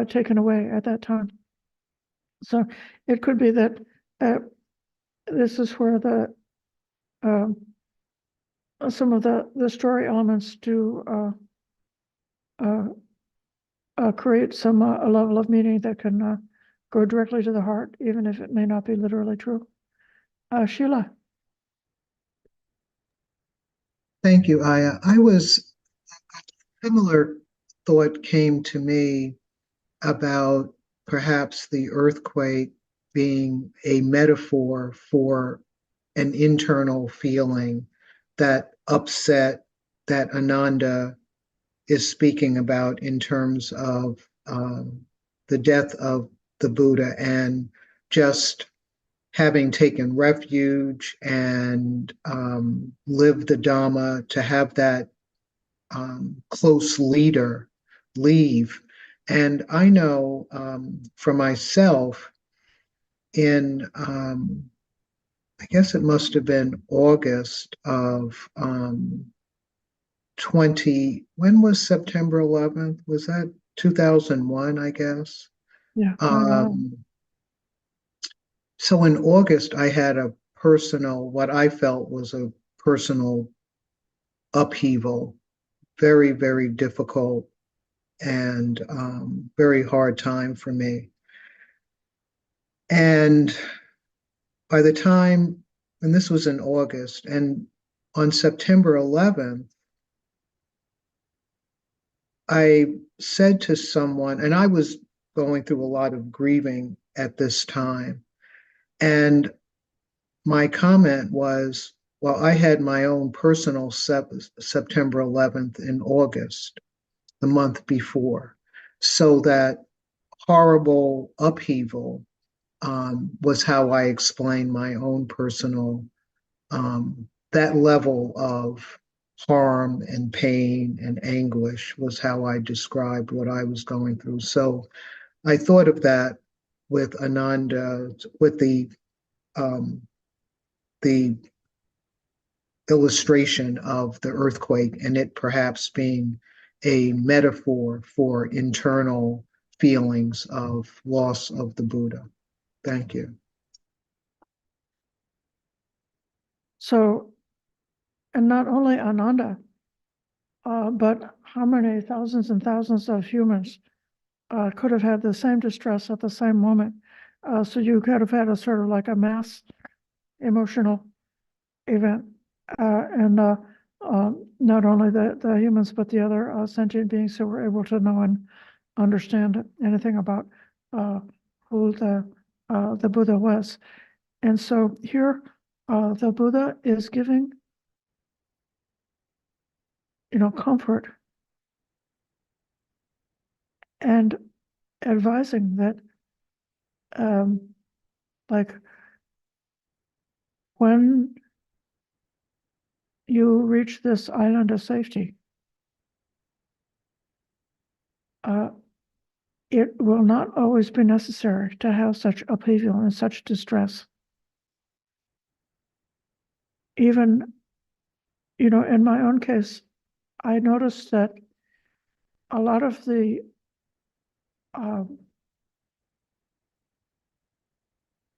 taken away at that time. So it could be that this is where some of the story elements do create some a level of meaning that can go directly to the heart, even if it may not be literally true. Sheila. Thank you, Aya. A similar thought came to me about perhaps the earthquake being a metaphor for an internal feeling, that upset that Ananda is speaking about in terms of the death of the Buddha, and just having taken refuge and lived the Dhamma, to have that close leader leave. And I know for myself, in I guess it must have been August of when was September 11th? Was that 2001, I guess? Yeah. So in August, I had what I felt was a personal upheaval, very, very difficult and very hard time for me. And by the time, and this was in August, and on September 11th, I said to someone, and I was going through a lot of grieving at this time, and my comment was, well, I had my own personal September 11th in August, the month before. So that horrible upheaval was how I explained my own personal, that level of harm and pain and anguish was how I described what I was going through. So I thought of that with Ananda, with the illustration of the earthquake and it perhaps being a metaphor for internal feelings of loss of the Buddha. Thank you. So, and not only Ananda, but how many thousands and thousands of humans could have had the same distress at the same moment. So you could have had a sort of like a mass emotional event. And not only the humans, but the other sentient beings who were able to know and understand anything about who the Buddha was. And so here, the Buddha is giving, comfort and advising that, like, when you reach this island of safety, it will not always be necessary to have such upheaval and such distress. Even, in my own case, I noticed that a lot of the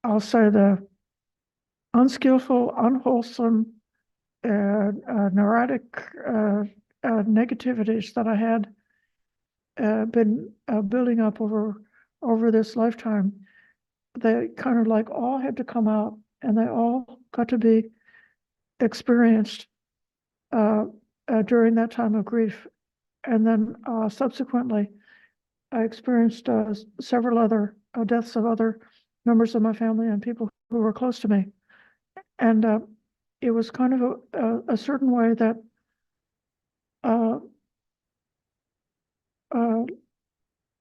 I'll say the unskillful, unwholesome, neurotic negativities that I had been building up over this lifetime, they kind of like all had to come out, and they all got to be experienced during that time of grief. And then subsequently, I experienced several other deaths of other members of my family and people who were close to me. And it was kind of a certain way that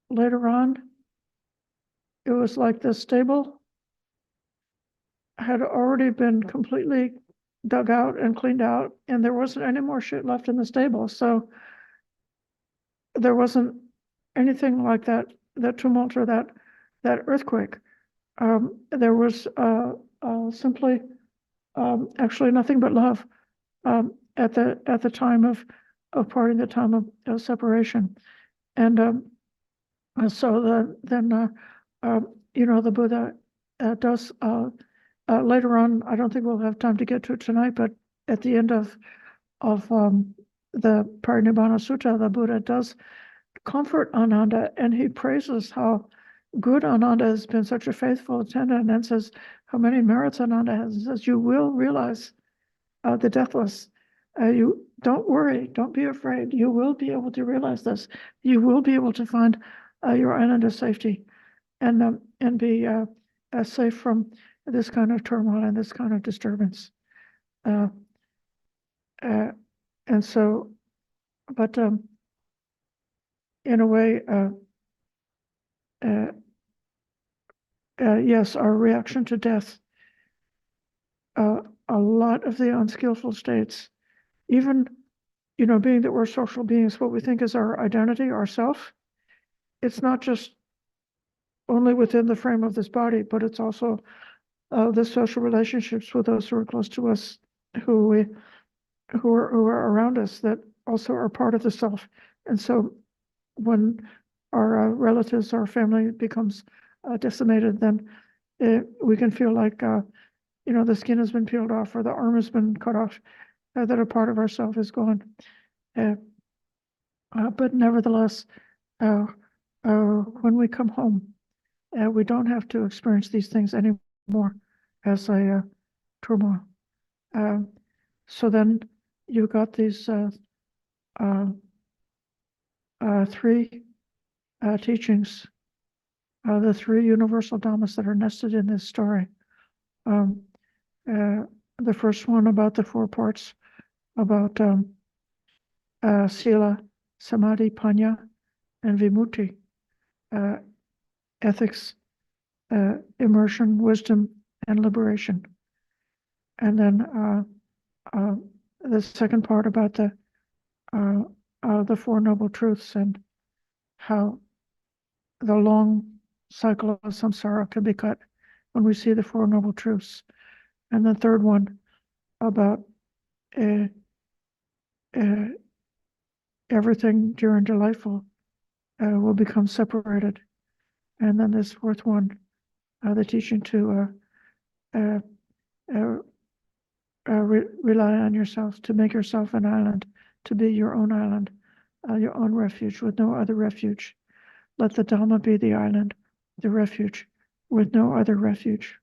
later on, it was like the stable had already been completely dug out and cleaned out, and there wasn't any more shit left in the stable. So there wasn't anything like that tumult or that earthquake. There was simply actually nothing but love at the time of parting, the time of separation. And so then the Buddha does later on. I don't think we'll have time to get to it tonight, but at the end of the Parinibbana Sutta, the Buddha does comfort Ananda, and he praises how good Ananda has been, such a faithful attendant, and says how many merits Ananda has. He says, you will realize the deathless. You don't worry, don't be afraid. You will be able to realize this. You will be able to find your island of safety, and be safe from this kind of turmoil and this kind of disturbance. And so, but in a way, yes, our reaction to death, a lot of the unskillful states, even, being that we're social beings, what we think is our identity, our self, it's not just only within the frame of this body, but it's also the social relationships with those who are close to us, who are around us, that also are part of the self. And so when our relatives, our family becomes decimated, then we can feel like, the skin has been peeled off or the arm has been cut off, that a part of ourself is gone. But nevertheless, when we come home, we don't have to experience these things anymore as a turmoil. So then you got these three teachings, the three universal Dhammas that are nested in this story. The first one about the 4 parts, about Sila, Samadhi, Panya, and Vimutti, ethics, immersion, wisdom, and liberation. And then the second part about the Four Noble Truths and how the long cycle of samsara can be cut when we see the Four Noble Truths. And the third one about everything dear and delightful will become separated. And then this fourth one, the teaching to rely on yourself, to make yourself an island, to be your own island, your own refuge with no other refuge. Let the Dhamma be the island, the refuge with no other refuge.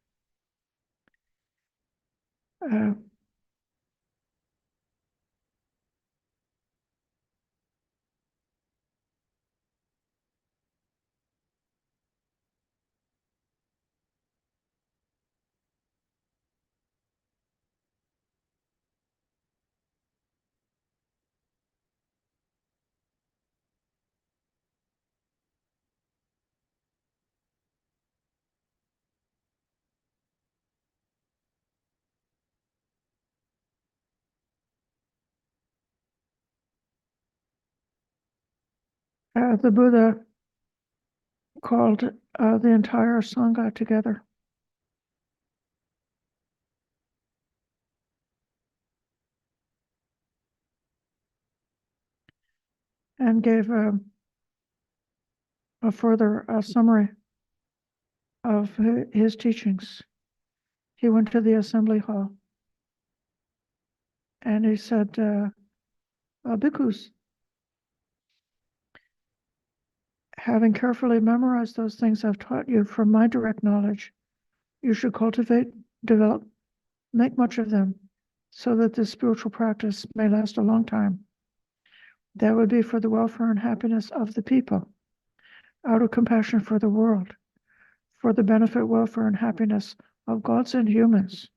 The Buddha called the entire Sangha together. And gave a further summary of his teachings. He went to the assembly hall and he said, bhikkhus, having carefully memorized those things I've taught you from my direct knowledge, you should cultivate, develop, make much of them, so that this spiritual practice may last a long time. That would be for the welfare and happiness of the people, out of compassion for the world, for the benefit, welfare, and happiness of gods and humans.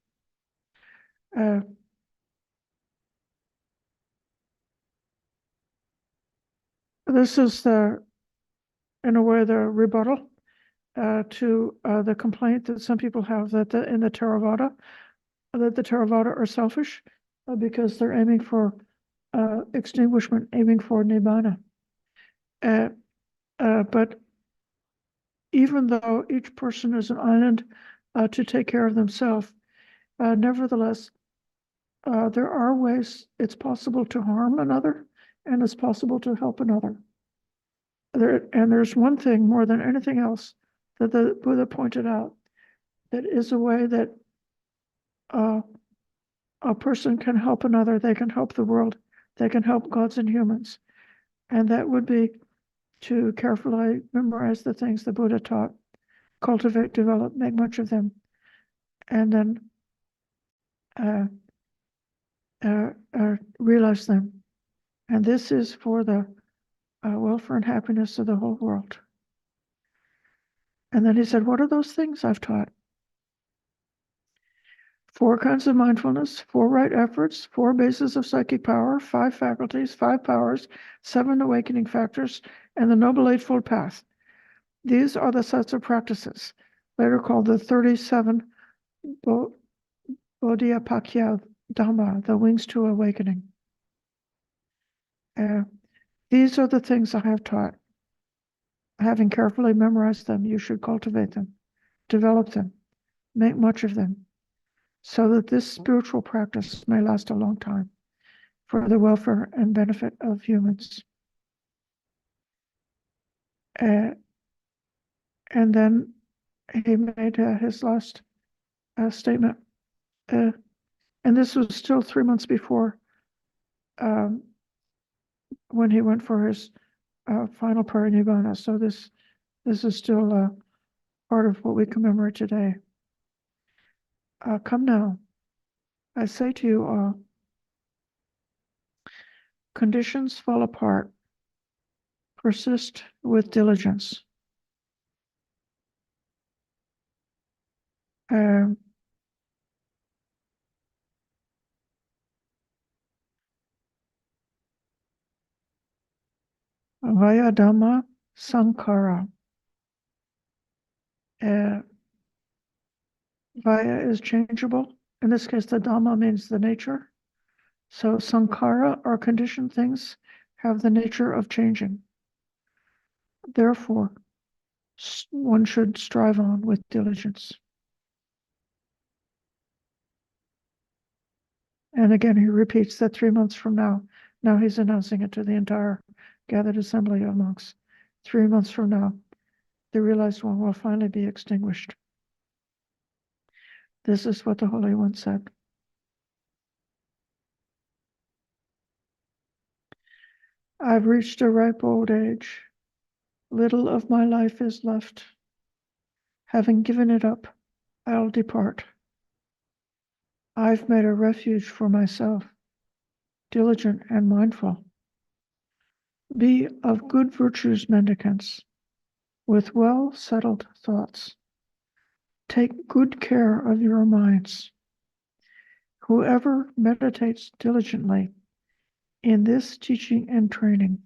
This is in a way, the rebuttal to the complaint that some people have that in the Theravada, that the Theravada are selfish because they're aiming for extinguishment, aiming for Nibbana. But even though each person is an island to take care of themselves, nevertheless, there are ways it's possible to harm another and it's possible to help another. There's one thing more than anything else that the Buddha pointed out, that is a way that a person can help another, they can help the world, they can help gods and humans. And that would be to carefully memorize the things the Buddha taught, cultivate, develop, make much of them, and then realize them. And this is for the welfare and happiness of the whole world. And then he said, what are those things I've taught? 4 kinds of mindfulness, 4 right efforts, 4 bases of psychic power, 5 faculties, 5 powers, 7 awakening factors, and the Noble Eightfold Path. These are the sets of practices, later called the 37 Bodhiapakya Dhamma, the wings to awakening. These are the things I have taught. Having carefully memorized them, you should cultivate them, develop them, make much of them, so that this spiritual practice may last a long time for the welfare and benefit of humans. And then he made his last statement. And this was still 3 months before when he went for his final Parinibbana. So this is still part of what we commemorate today. Come now, I say to you all, conditions fall apart. Persist with diligence. Vaya Dhamma Sankara. Vaya is changeable. In this case, the Dhamma means the nature. So sankhara, or conditioned things, have the nature of changing. Therefore, one should strive on with diligence. And again, he repeats that 3 months from now he's announcing it to the entire gathered assembly of monks. 3 months from now, the realized one will finally be extinguished. This is what the Holy One said. I've reached a ripe old age. Little of my life is left. Having given it up, I'll depart. I've made a refuge for myself, diligent and mindful. Be of good virtues mendicants, with well settled thoughts. Take good care of your minds. Whoever meditates diligently in this teaching and training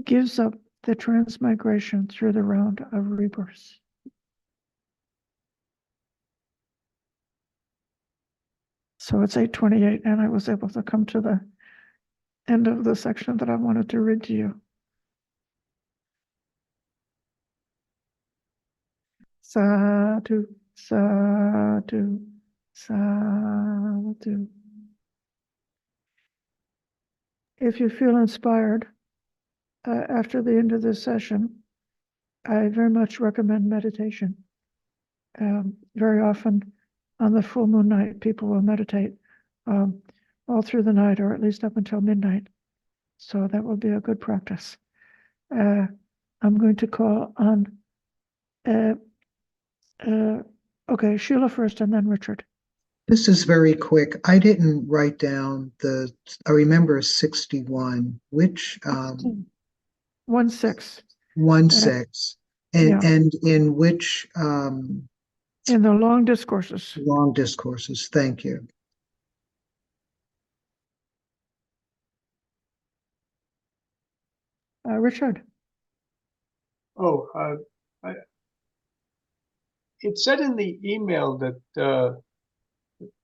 gives up the transmigration through the round of rebirths. So it's 8:28, and I was able to come to the end of the section that I wanted to read to you. Sadhu, sadhu, sadhu. If you feel inspired after the end of this session, I very much recommend meditation. Very often on the full moon night, people will meditate all through the night, or at least up until midnight. So that will be a good practice. I'm going to call on, okay, Sheila first and then Richard. This is very quick. I didn't write down I remember 61, which 1-6. 1-6, and yeah. and in which in the long discourses. long discourses. Thank you. Richard. Oh, it said in the email that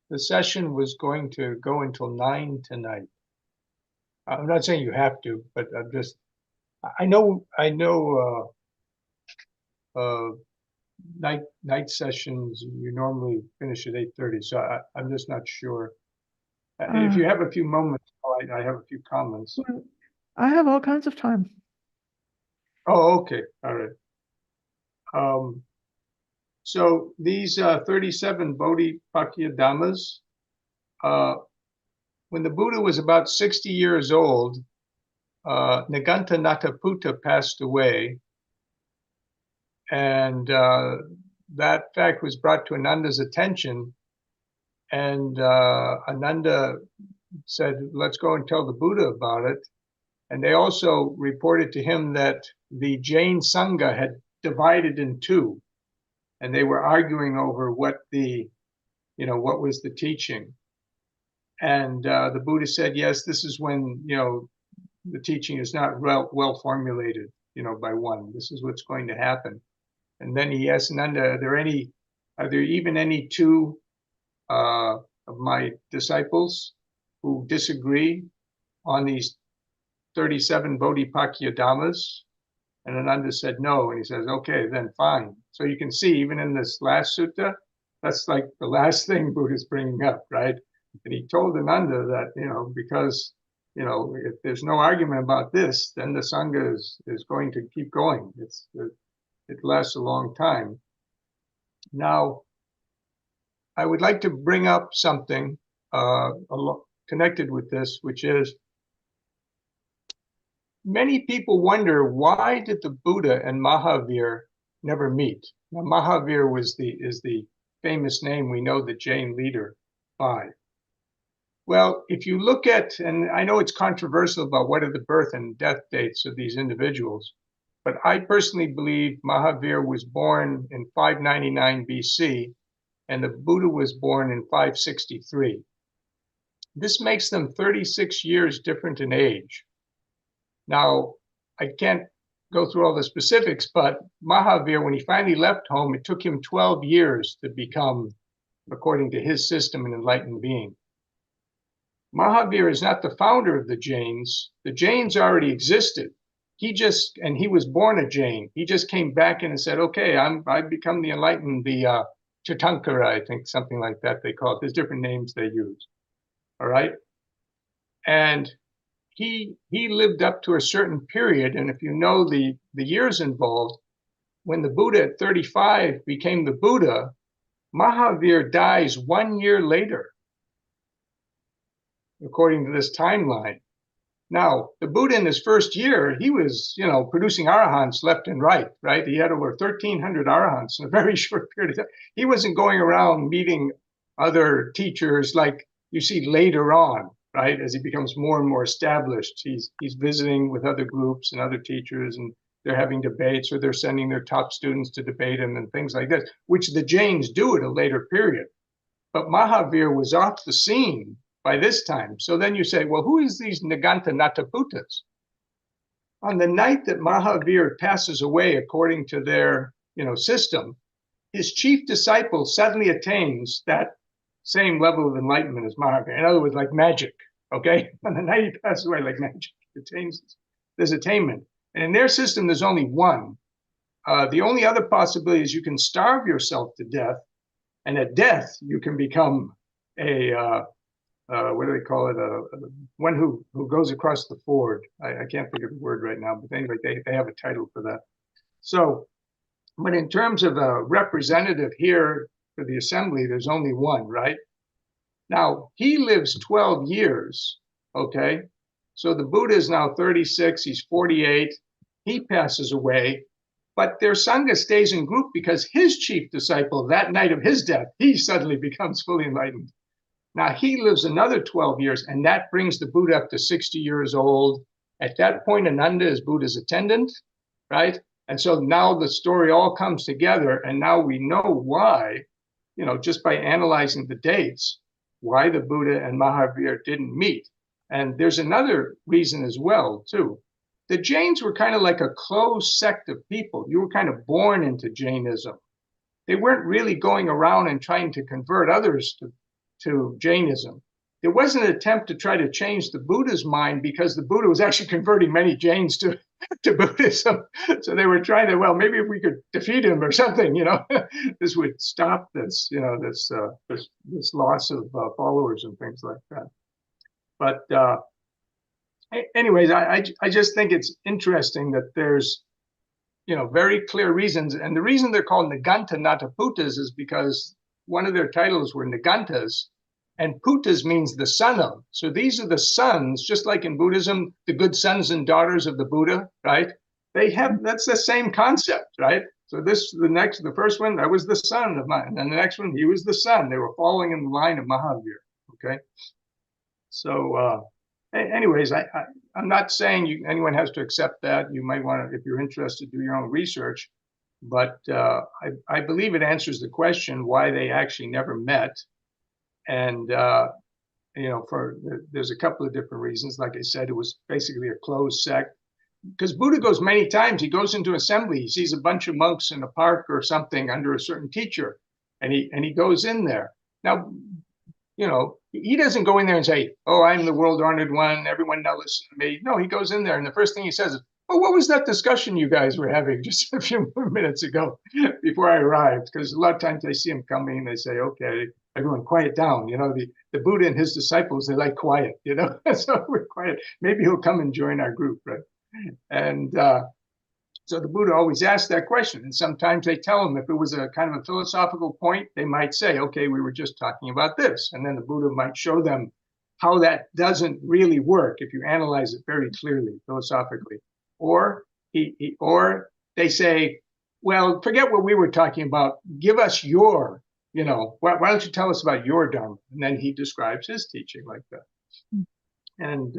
the session was going to go until 9 tonight. I'm not saying you have to, but I know night sessions, you normally finish at 8:30, so I'm just not sure. If you have a few moments, I have a few comments. I have all kinds of time. Oh, okay, all right. So these 37 Bodhipakkya Dhammas, when the Buddha was about 60 years old, Naganta Nataputta passed away, and that fact was brought to Ananda's attention, and Ananda said, let's go and tell the Buddha about it. And they also reported to him that the Jain Sangha had divided in two, and they were arguing over what was the teaching. And the Buddha said, yes, this is when, the teaching is not well formulated, by one. This is what's going to happen. And then he asked Nanda, are there even any two of my disciples who disagree on these 37 Bodhipakkya Dhammas? And Ananda said no. And he says, okay, then fine. So you can see, even in this last sutta, that's like the last thing Buddha's bringing up, right? And he told Ananda that, because, if there's no argument about this, then the Sangha is going to keep going. It lasts a long time. Now, I would like to bring up something connected with this, which is, many people wonder, why did the Buddha and Mahavir never meet? Now, Mahavir is the famous name we know the Jain leader by. Well, if you look at, and I know it's controversial about what are the birth and death dates of these individuals, but I personally believe Mahavir was born in 599 BC, and the Buddha was born in 563. This makes them 36 years different in age. Now, I can't go through all the specifics, but Mahavir, when he finally left home, it took him 12 years to become, according to his system, an enlightened being. Mahavir is not the founder of the Jains. The Jains already existed. And he was born a Jain. He just came back in and said, okay, I've become the enlightened, the Chitankara, I think, something like that they call it. There's different names they use. All right. And he lived up to a certain period. And if you know the years involved, when the Buddha at 35 became the Buddha, Mahavir dies 1 year later, according to this timeline. Now, the Buddha in his first year, he was, producing arahants left and right? He had over 1,300 arahants in a very short period of time. He wasn't going around meeting other teachers like you see later on, right? As he becomes more and more established, he's visiting with other groups and other teachers, and they're having debates, or they're sending their top students to debate him and things like this, which the Jains do at a later period. But Mahavir was off the scene by this time. So then you say, well, who is these Niganta Nataputas? On the night that Mahavir passes away, according to their system, his chief disciple suddenly attains that same level of enlightenment as Mahavir. In other words, like magic, okay? On the night he passes away, like magic, attains this attainment. And in their system, there's only one. The only other possibility is you can starve yourself to death, and at death, you can become a what do they call it? One who goes across the ford. I can't think of the word right now, but anyway, they have a title for that. So, but in terms of a representative here for the assembly, there's only one, right? Now, he lives 12 years, okay? So the Buddha is now 36, he's 48, he passes away, but their Sangha stays in group because his chief disciple, that night of his death, he suddenly becomes fully enlightened. Now, he lives another 12 years, and that brings the Buddha up to 60 years old. At that point, Ananda is Buddha's attendant, right? And so now the story all comes together, and now we know why, just by analyzing the dates, why the Buddha and Mahavir didn't meet. And there's another reason as well, too. The Jains were kind of like a closed sect of people. You were kind of born into Jainism. They weren't really going around and trying to convert others to Jainism. There was an attempt to try to change the Buddha's mind because the Buddha was actually converting many Jains to Buddhism. So they were trying to, well, maybe if we could defeat him or something, this would stop this, this loss of followers and things like that. But anyways, I just think it's interesting that there's, very clear reasons. And the reason they're called Niganta Nataputas is because one of their titles were Nigantas, and Putas means the son of. So these are the sons, just like in Buddhism, the good sons and daughters of the Buddha, right? That's the same concept, right? So the first one, that was the son of mine. And then the next one, he was the son. They were following in the line of Mahavir, okay? So anyways, I'm not saying anyone has to accept that. You might want to, if you're interested, do your own research. But I believe it answers the question why they actually never met. And, there's a couple of different reasons. Like I said, it was basically a closed sect. Because Buddha goes many times, he goes into assembly, he sees a bunch of monks in a park or something under a certain teacher, and he goes in there. Now, he doesn't go in there and say, oh, I'm the world honored one, everyone now listen to me. No, he goes in there, and the first thing he says is, oh, what was that discussion you guys were having just a few minutes ago before I arrived? Because a lot of times they see him coming, they say, okay, everyone quiet down. The Buddha and his disciples, they like quiet, so we're quiet. Maybe he'll come and join our group, right? And so the Buddha always asks that question. And sometimes they tell him, if it was a kind of a philosophical point, they might say, okay, we were just talking about this. And then the Buddha might show them how that doesn't really work if you analyze it very clearly, philosophically. Or or they say, well, forget what we were talking about. Give us your, why don't you tell us about your Dharma? And then he describes his teaching like that. And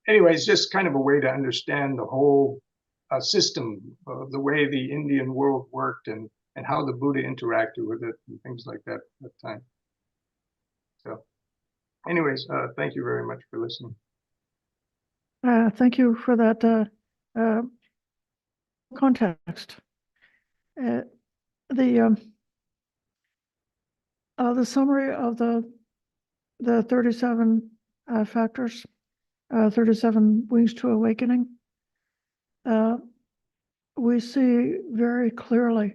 anyway, it's just kind of a way to understand the whole system of the way the Indian world worked and how the Buddha interacted with it and things like that at that time. So anyways, thank you very much for listening. Thank you for that context. The summary of the the 37 factors, 37 wings to awakening, we see very clearly,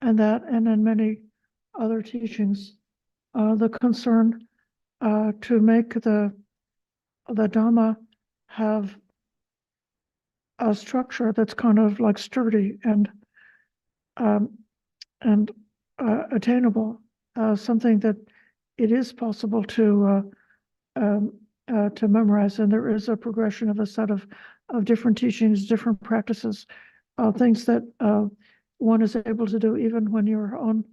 and that, and in many other teachings, the concern to make the Dhamma have a structure that's kind of like sturdy and attainable, something that it is possible to memorize, and there is a progression of a set of different teachings, different practices, things that one is able to do even when your own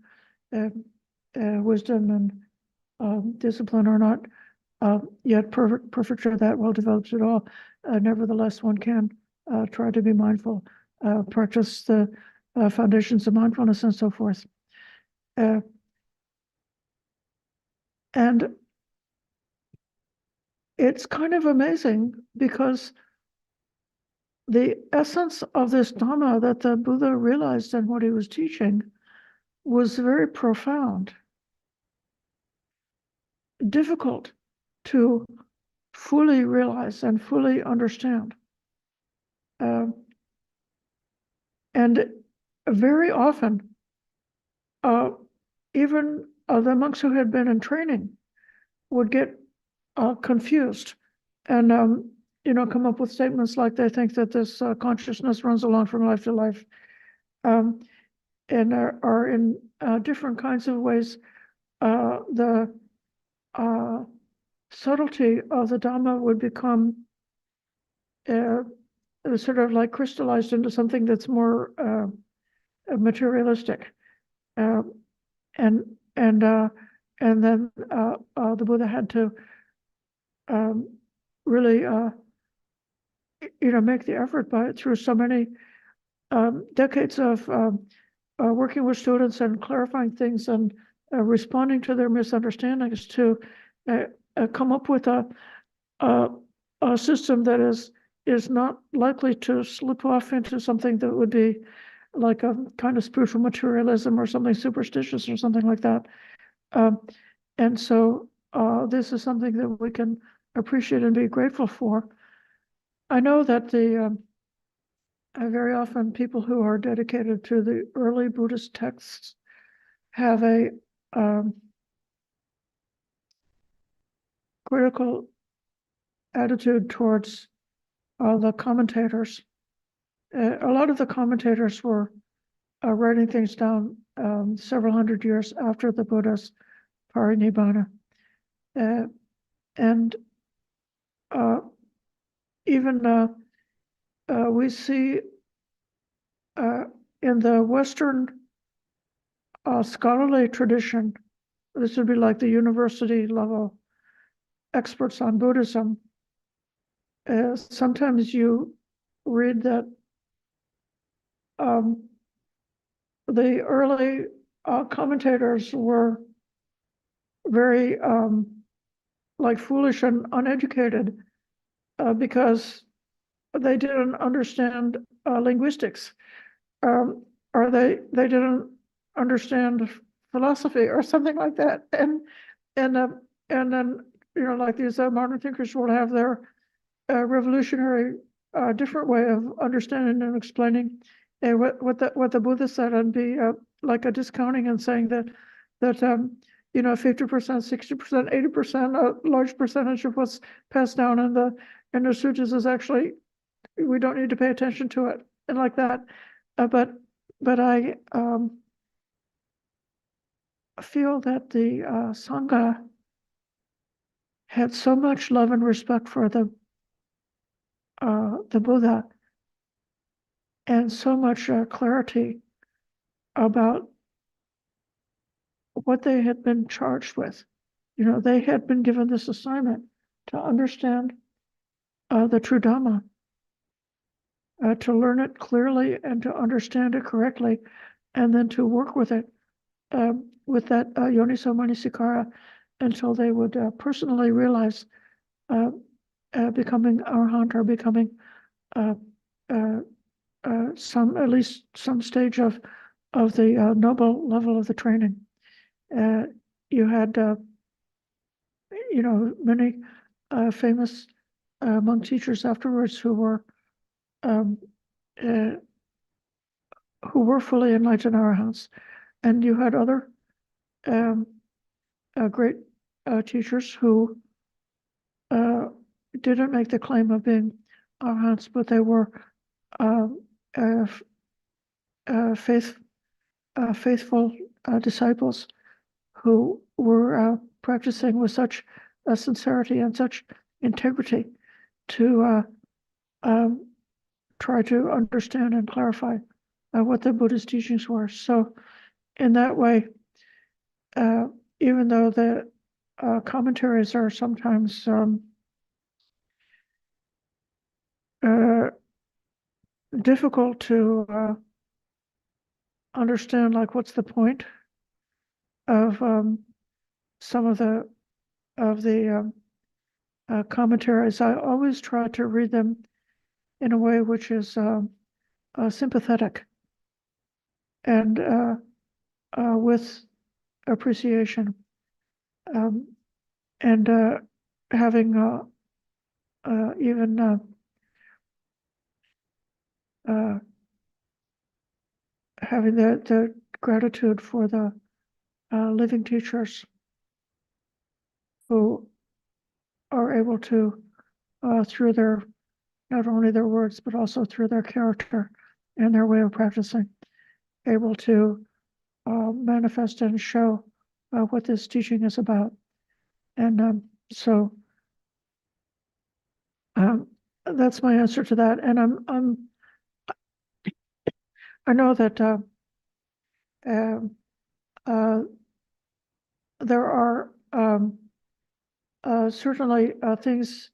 wisdom and discipline are not yet perfect or that well developed at all. Nevertheless, one can try to be mindful, practice the foundations of mindfulness and so forth. And it's kind of amazing because the essence of this Dhamma that the Buddha realized in what he was teaching was very profound, difficult to fully realize and fully understand. And very often, even the monks who had been in training would get confused and come up with statements like they think that this consciousness runs along from life to life, and are in different kinds of ways. The subtlety of the Dhamma would become sort of like crystallized into something that's more materialistic, and then the Buddha had to really make the effort through so many decades of working with students and clarifying things and responding to their misunderstandings to come up with a system that is not likely to slip off into something that would be like a kind of spiritual materialism or something superstitious or something like that. And so this is something that we can appreciate and be grateful for. I know that very often people who are dedicated to the early Buddhist texts have a critical attitude towards the commentators. A lot of the commentators were writing things down several hundred years after the Buddha's Parinibbana. And even we see in the Western scholarly tradition, this would be like the university level experts on Buddhism. Sometimes you read that the early commentators were very like foolish and uneducated because they didn't understand linguistics, or they didn't understand philosophy or something like that, and then like these modern thinkers will have their revolutionary different way of understanding and explaining what the Buddha said, and be like a discounting and saying that 50%, 60%, 80%, a large percentage of what's passed down in the sutras is actually, we don't need to pay attention to it, and like that. But I feel that the Sangha had so much love and respect for the Buddha, and so much clarity about what they had been charged with. They had been given this assignment to understand the true Dhamma, to learn it clearly and to understand it correctly, and then to work with it, with that yoniso manasikara, until they would personally realize becoming arhat, or becoming at least some stage of the noble level of the training. You had many famous monk teachers afterwards who were fully enlightened arahants, and you had other great teachers who didn't make the claim of being arahants, but they were faithful disciples who were practicing with such sincerity and such integrity to try to understand and clarify what the Buddha's teachings were. So in that way, even though the commentaries are sometimes difficult to understand, like what's the point of some of the commentaries, I always try to read them in a way which is sympathetic and with appreciation, and having even having the gratitude for the living teachers who are able to, through their, not only their words, but also through their character and their way of practicing, able to manifest and show what this teaching is about. And so that's my answer to that. And I know that there are certainly things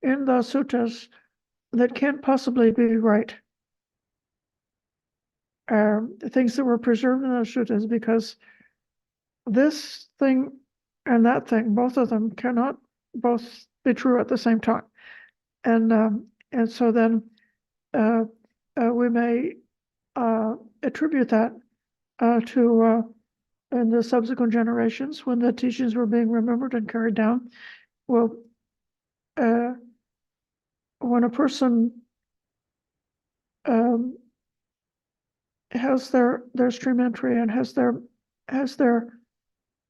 in the suttas that can't possibly be right. Things that were preserved in the suttas, because this thing and that thing, both of them cannot both be true at the same time. And so then we may attribute that to in the subsequent generations when the teachings were being remembered and carried down. Well, when a person has their stream entry and has their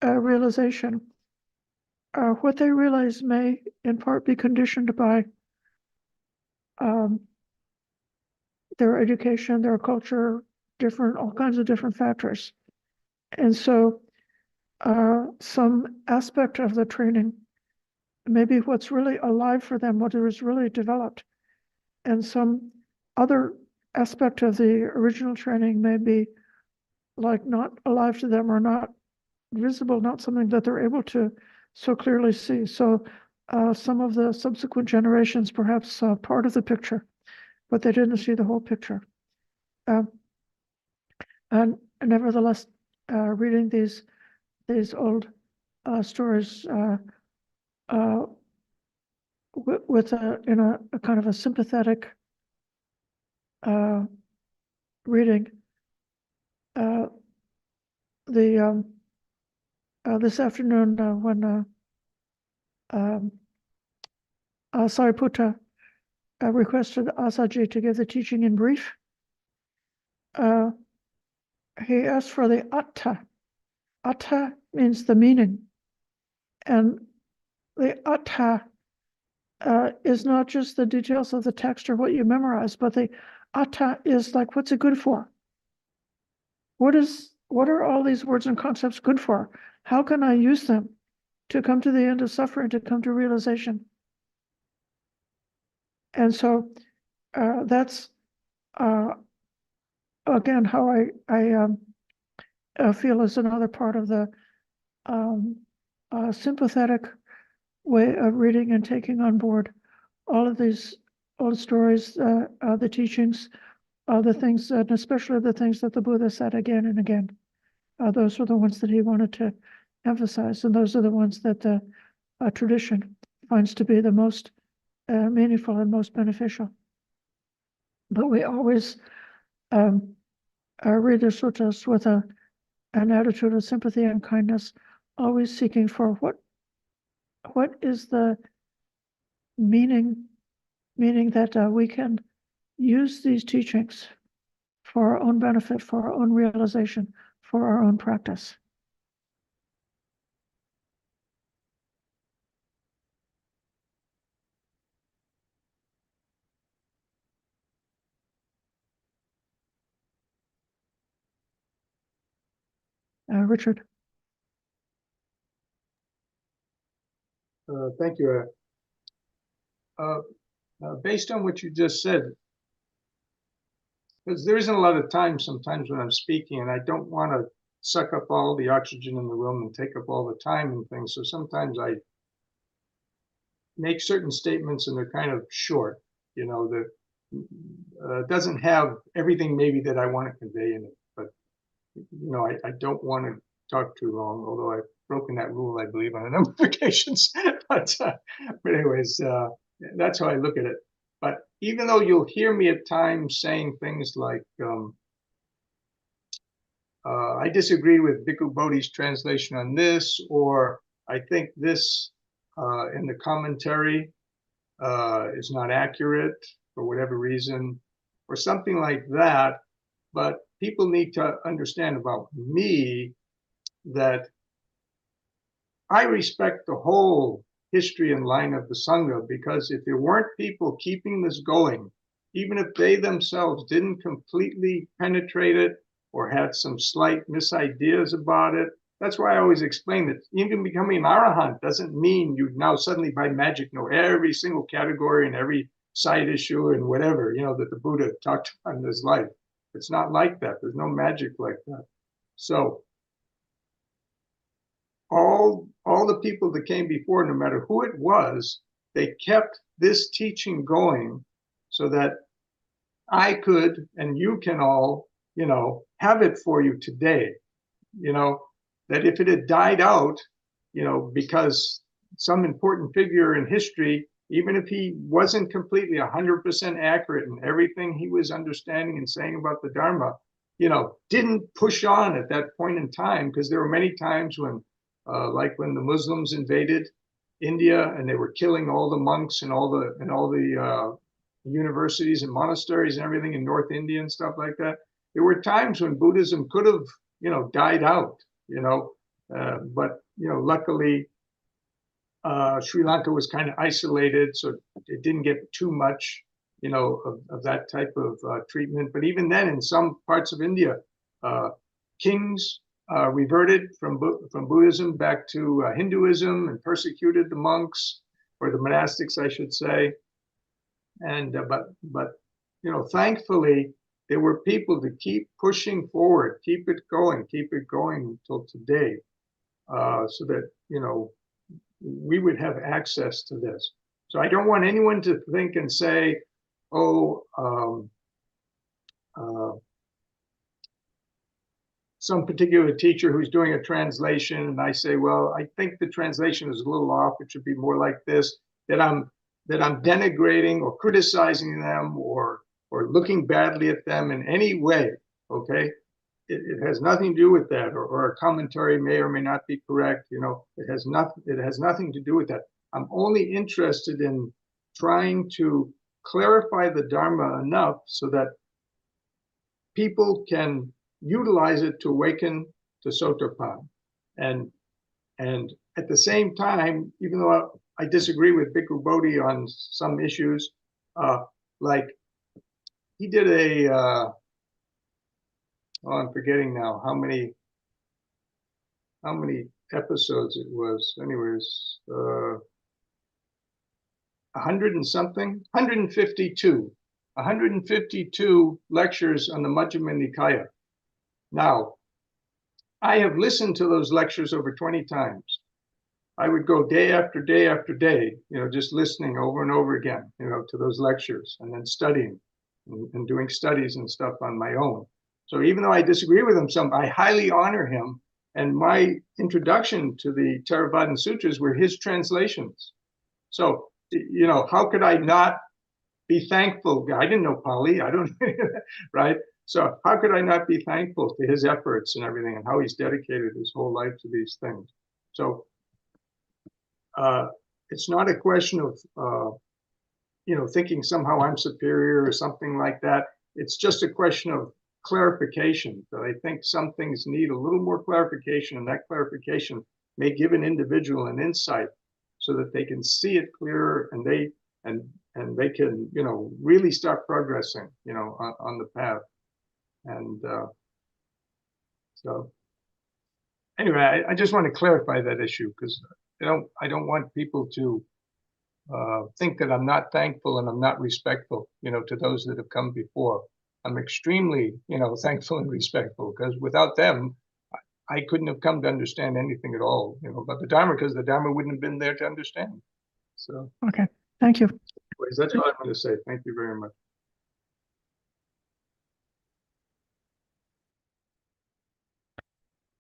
realization, what they realize may in part be conditioned by their education, their culture, all kinds of different factors. And so some aspect of the training, maybe what's really alive for them, what is really developed, and some other aspect of the original training may be like not alive to them or not visible, not something that they're able to so clearly see. So some of the subsequent generations perhaps saw part of the picture, but they didn't see the whole picture. And nevertheless, reading these old stories with in a kind of a sympathetic reading, this afternoon when Sariputta requested Asaji to give the teaching in brief, he asked for the atta. Atta means the meaning, and the atta is not just the details of the text or what you memorize, but the atta is like, what's it good for? What are all these words and concepts good for? How can I use them to come to the end of suffering, to come to realization? And so that's again how I feel is another part of the sympathetic way of reading and taking on board all of these old stories, the teachings, the things, and especially the things that the Buddha said again and again. Those were the ones that he wanted to emphasize, and those are the ones that the tradition finds to be the most meaningful and most beneficial. But we always read the suttas with an attitude of sympathy and kindness, always seeking for what is the meaning that we can use these teachings for our own benefit, for our own realization, for our own practice. Richard. Thank you. Based on what you just said, because there isn't a lot of time sometimes when I'm speaking, and I don't want to suck up all the oxygen in the room and take up all the time and things. So sometimes I make certain statements and they're kind of short, that doesn't have everything maybe that I want to convey in it. But, I don't want to talk too long, although I've broken that rule, I believe, on a number of occasions. but anyways, that's how I look at it. But even though you'll hear me at times saying things like, I disagree with Bhikkhu Bodhi's translation on this, or I think this in the commentary is not accurate for whatever reason, or something like that. But people need to understand about me that I respect the whole history and line of the Sangha, because if there weren't people keeping this going, even if they themselves didn't completely penetrate it or had some slight misideas about it, that's why I always explain that even becoming an arahant doesn't mean you now suddenly by magic know every single category and every side issue and whatever, that the Buddha talked about in his life. It's not like that. There's no magic like that. So all the people that came before, no matter who it was, they kept this teaching going so that I could, and you can all, have it for you today. That if it had died out, because some important figure in history, even if he wasn't completely 100% accurate in everything he was understanding and saying about the Dharma, didn't push on at that point in time, because there were many times when, like when the Muslims invaded India and they were killing all the monks and all the universities and monasteries and everything in North India and stuff like that. There were times when Buddhism could have, died out, but luckily Sri Lanka was kind of isolated, so it didn't get too much, of that type of treatment. But even then, in some parts of India, kings reverted from Buddhism back to Hinduism and persecuted the monks, or the monastics, I should say. And but thankfully, there were people to keep pushing forward, keep it going until today, so that we would have access to this. So I don't want anyone to think and say, oh, some particular teacher who's doing a translation, and I say, well, I think the translation is a little off. It should be more like this. That I'm denigrating or criticizing them or looking badly at them in any way. Okay, it has nothing to do with that. Or a commentary may or may not be correct. It has nothing to do with that. I'm only interested in trying to clarify the Dharma enough so that people can utilize it to awaken to Sotapanna. And at the same time, even though I disagree with Bhikkhu Bodhi on some issues, like he did I'm forgetting now how many episodes it was. Anyways, 100 and something, 152 lectures on the Majjhima Nikaya. Now, I have listened to those lectures over 20 times. I would go day after day after day, just listening over and over again, to those lectures, and then studying and doing studies and stuff on my own. So even though I disagree with him I highly honor him. And my introduction to the Theravada Sutras were his translations. So, how could I not be thankful? I didn't know Pali, right? So how could I not be thankful to his efforts and everything, and how he's dedicated his whole life to these things? So it's not a question of, thinking somehow I'm superior or something like that. It's just a question of clarification, that I think some things need a little more clarification, and that clarification may give an individual an insight so that they can see it clearer, and they can, really start progressing, on the path. And so anyway, I just want to clarify that issue, because I don't want people to think that I'm not thankful and I'm not respectful, to those that have come before. I'm extremely, thankful and respectful, because without them, I couldn't have come to understand anything at all, about the Dharma, because the Dharma wouldn't have been there to understand. So, Okay, thank you. anyways, that's all I want to say. Thank you very much.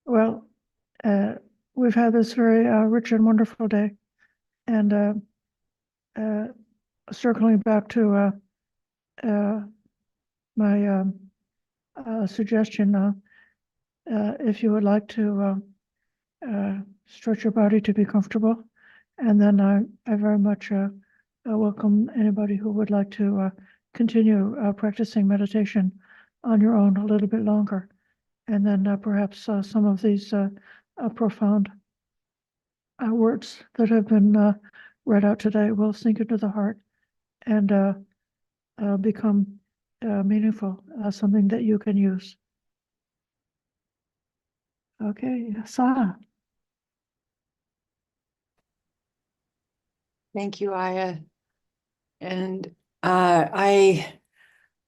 Well, we've had this very rich and wonderful day, and circling back to my suggestion, if you would like to stretch your body to be comfortable, and then I very much welcome anybody who would like to continue practicing meditation on your own a little bit longer. And then perhaps some of these profound words that have been read out today will sink into the heart and become meaningful, something that you can use. Okay, Sa. Thank you, Aya. And I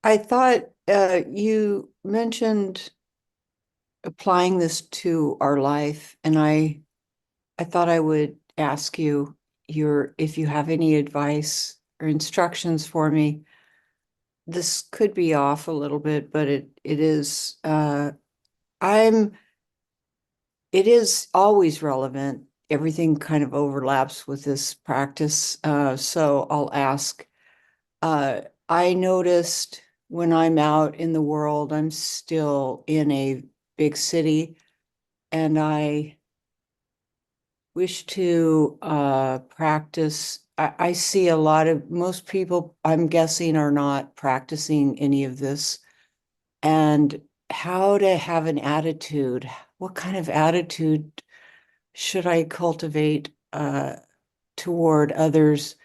thought you mentioned applying this to our life, and I thought I would ask you if you have any advice or instructions for me. This could be off a little bit, but it is it is always relevant. Everything kind of overlaps with this practice. So I'll ask, I noticed when I'm out in the world, I'm still in a big city, and I wish to practice. I see a lot of, most people, I'm guessing, are not practicing any of this. And how to have an attitude, what kind of attitude should I cultivate toward others?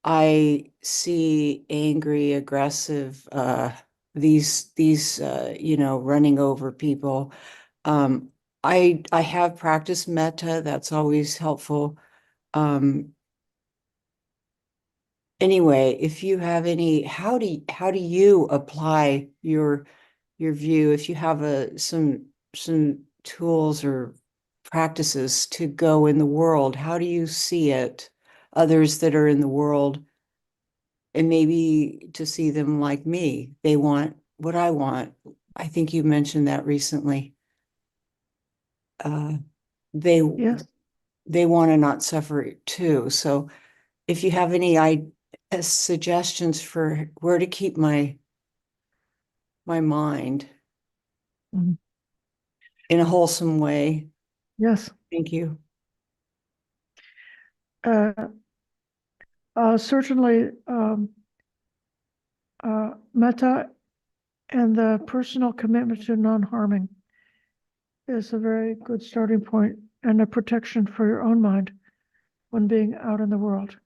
I see angry, aggressive, these running over people. I have practiced metta. That's always helpful. Anyway, if you have any, how do you apply your view? If you have some tools or practices to go in the world, how do you see it? Others that are in the world, and maybe to see them like me. They want what I want. I think you mentioned that recently. Yes. They want to not suffer too. So if you have any suggestions for where to keep my mind Mhm. in a wholesome way. Yes. Thank you. Certainly, metta and the personal commitment to non-harming is a very good starting point and a protection for your own mind when being out in the world.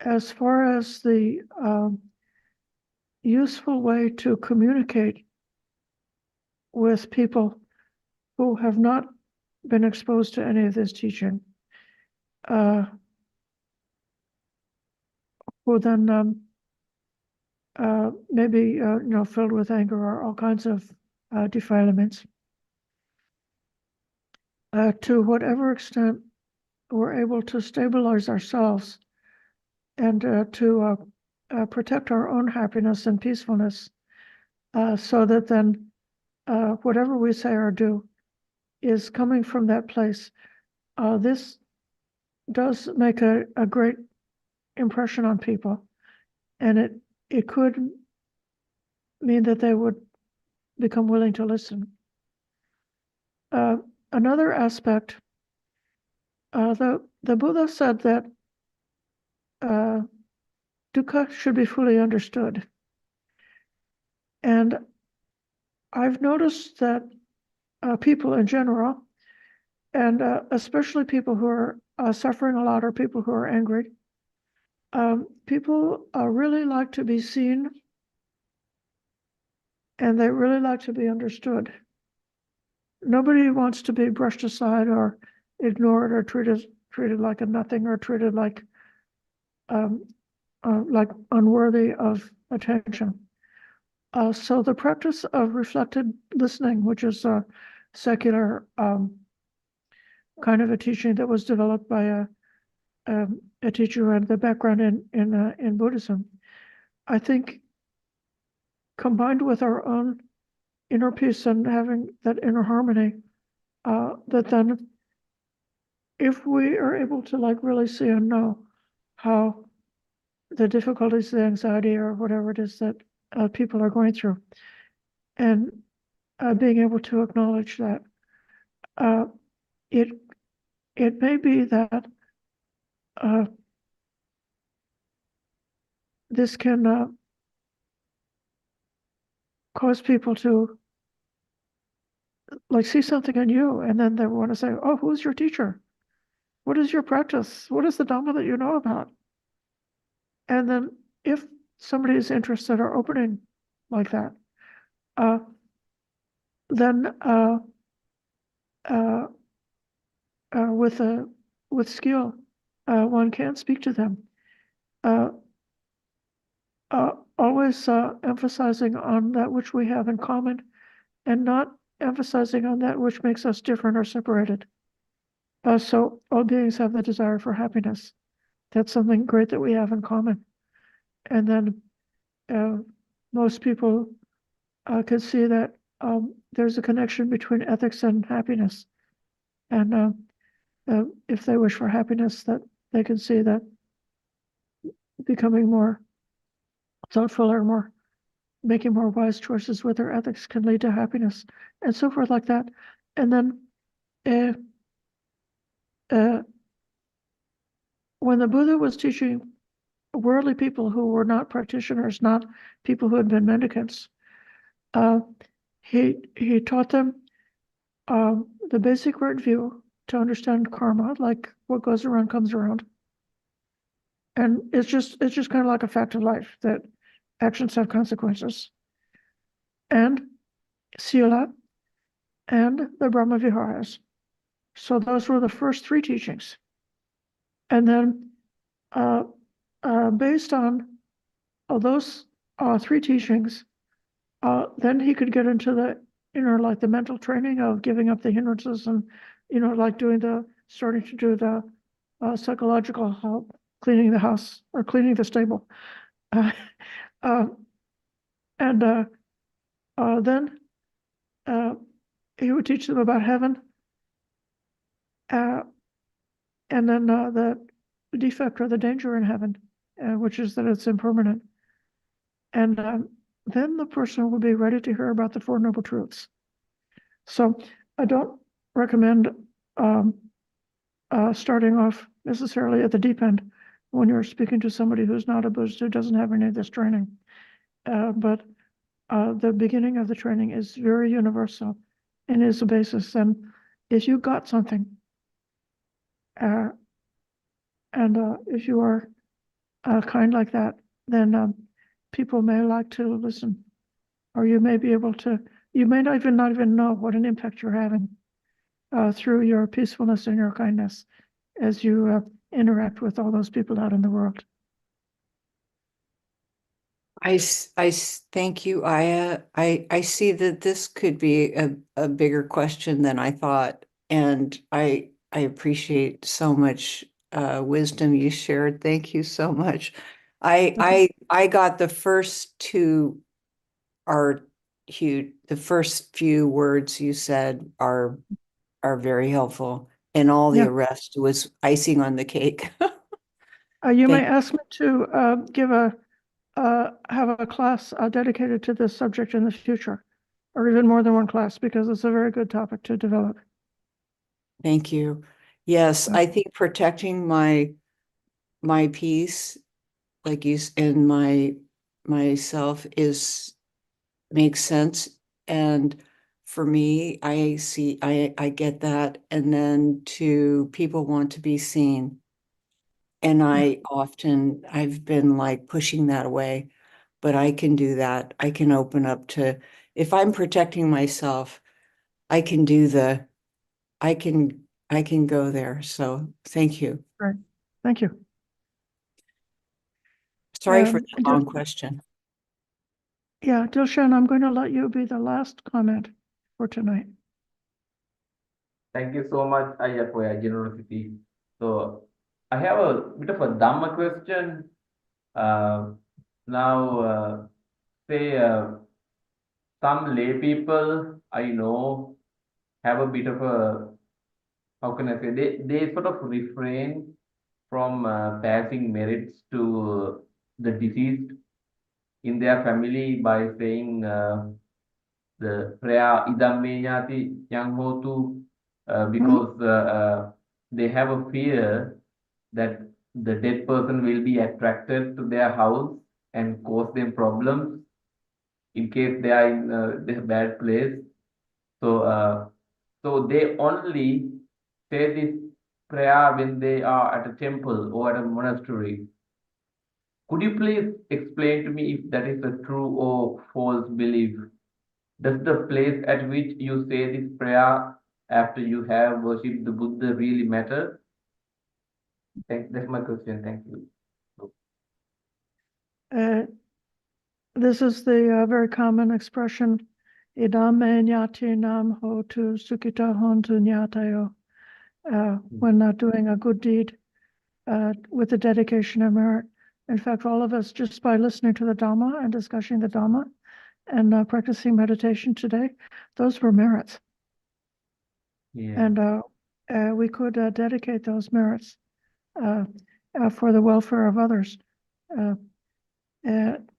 As far as the useful way to communicate with people who have not been exposed to any of this teaching, who then maybe filled with anger or all kinds of defilements, to whatever extent we're able to stabilize ourselves and to protect our own happiness and peacefulness, so that then whatever we say or do is coming from that place. This does make a great impression on people, and it could mean that they would become willing to listen. Another aspect the Buddha said that dukkha should be fully understood. And I've noticed that people in general, and especially people who are suffering a lot or people who are angry, people really like to be seen, and they really like to be understood. Nobody wants to be brushed aside or ignored or treated like a nothing or treated like unworthy of attention. So the practice of reflected listening, which is a secular kind of a teaching that was developed by a teacher who had the background in Buddhism, I think, combined with our own inner peace and having that inner harmony, that then if we are able to like really see and know how the difficulties, the anxiety, or whatever it is that people are going through, and being able to acknowledge that it may be that this can cause people to like see something in you, and then they want to say, "Oh, who's your teacher? What is your practice? What is the Dhamma that you know about?" And then if somebody is interested or opening like that, then with skill, one can speak to them. Always emphasizing on that which we have in common, and not emphasizing on that which makes us different or separated. So all beings have the desire for happiness. That's something great that we have in common. And then most people can see that there's a connection between ethics and happiness. And if they wish for happiness, that they can see that becoming more thoughtful or making more wise choices with their ethics can lead to happiness, and so forth like that. And then when the Buddha was teaching worldly people who were not practitioners, not people who had been mendicants, he taught them the basic right view to understand karma, like what goes around comes around. And it's just kind of like a fact of life that actions have consequences. And Sila and the Brahma Viharas. So those were the first three teachings. And then based on those three teachings, then he could get into the like the mental training of giving up the hindrances and, like starting to do the psychological help, cleaning the house or cleaning the stable. And then he would teach them about heaven. And then the defect or the danger in heaven, which is that it's impermanent. And then the person will be ready to hear about the Four Noble Truths. So I don't recommend starting off necessarily at the deep end when you're speaking to somebody who's not a Buddhist, who doesn't have any of this training. But the beginning of the training is very universal and is a basis. And if you got something, and if you are kind like that, then people may like to listen, or you may be able to, you may not even know what an impact you're having through your peacefulness and your kindness as you interact with all those people out in the world. I thank you, Aya. I see that this could be a bigger question than I thought, and I appreciate so much wisdom you shared. Thank you so much. I got the first two are huge. The first few words you said are very helpful, and all the rest was icing on the cake. You may ask me to have a class dedicated to this subject in the future, or even more than one class, because it's a very good topic to develop. Thank you. Yes, I think protecting my peace, like and myself makes sense. And for me, I get that. And then people want to be seen. And I've been like pushing that away, but I can do that. I can open up if I'm protecting myself, I can I can go there. So thank you. Right. Thank you. Sorry for And the long question. Yeah, Dilshan, I'm going to let you be the last comment for tonight. Thank you so much, Aya, for your generosity. So I have a bit of a Dhamma question. Now, say some lay people I know have a bit of a, how can I say, they sort of refrain from passing merits to the deceased in their family by saying the prayer idamme nyati yang hotu, because they have a fear that the dead person will be attracted to their house and cause them problems in case they are in the bad place. So they only say this prayer when they are at a temple or at a monastery. Could you please explain to me if that is a true or false belief? Does the place at which you say this prayer after you have worshipped the Buddha really matter? That's my question. Thank you. This is the very common expression, idame nyati nam hotu sukita hontu nyatayo, when not doing a good deed with the dedication of merit. In fact, all of us, just by listening to the Dhamma and discussing the Dhamma and practicing meditation today, those were merits. Yeah. And we could dedicate those merits for the welfare of others. And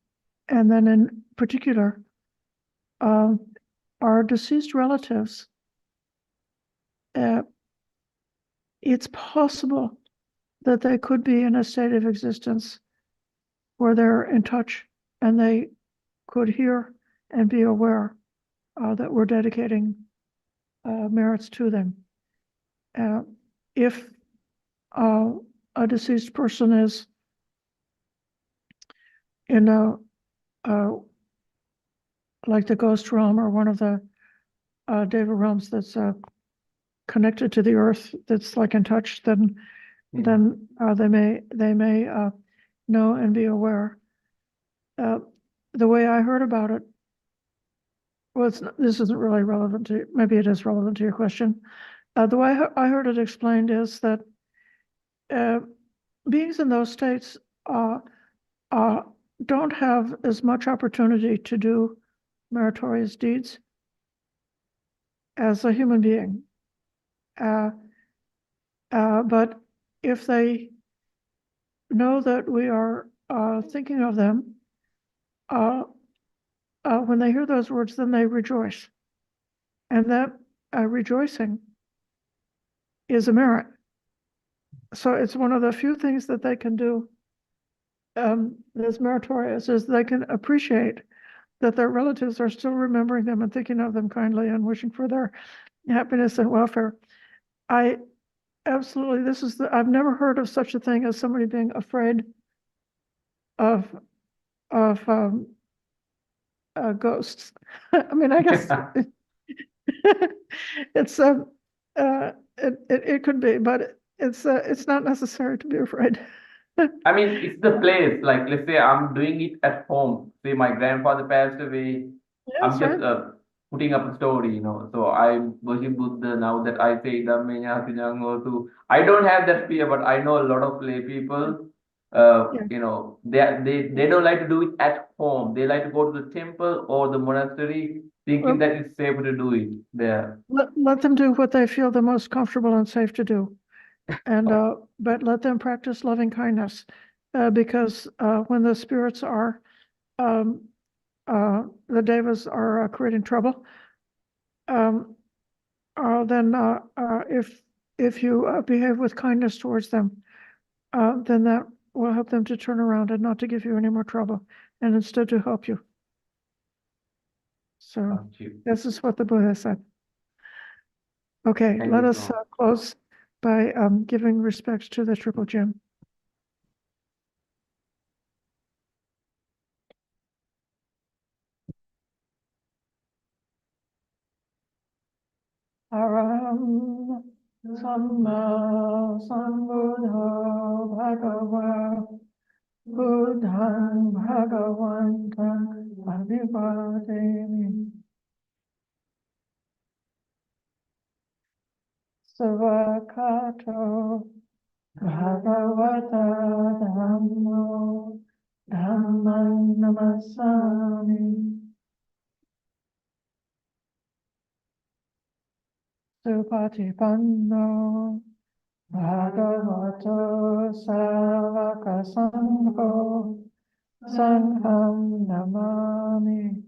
then in particular, our deceased relatives, it's possible that they could be in a state of existence where they're in touch and they could hear and be aware that we're dedicating merits to them. If a deceased person is in like the ghost realm or one of the Deva realms that's connected to the earth, that's like in touch, then they may know and be aware. The way I heard about it, well, this isn't really relevant to, maybe it is relevant to your question. The way I heard it explained is that beings in those states don't have as much opportunity to do meritorious deeds as a human being. But if they know that we are thinking of them, when they hear those words, then they rejoice. And that rejoicing is a merit. So it's one of the few things that they can do that's meritorious, is they can appreciate that their relatives are still remembering them and thinking of them kindly and wishing for their happiness and welfare. I absolutely, I've never heard of such a thing as somebody being afraid of ghosts. I mean, I guess it's it could be, but it's not necessary to be afraid. I mean, it's the place. Like, let's say I'm doing it at home. Say my grandfather passed away. I'm Yes, just putting up a story, you know. So I worship Buddha now that I say Dhamme Nyati Nyang Hotu. I don't have that fear, but I know a lot of lay people. Yeah. You know, they don't like to do it at home. They like to go to the temple or the monastery, thinking Well, that it's safe to do it there. let them do what they feel the most comfortable and safe to do, and but let them practice loving kindness, because when the spirits are the devas are creating trouble, then if if you behave with kindness towards them, then that will help them to turn around and not to give you any more trouble, and instead to help you. So Thank you. this is what the Buddha said. Okay, Thank let you us so much. close by giving respect to the Triple Gem. Aram Samma Sambuddho Bhagava Buddhang Bhagavantam Abhivademi Savakato Bhagavata Dhammo Dhamman Namasami Supatipanno Bhagavato Savaka Sangho Sangham Namami.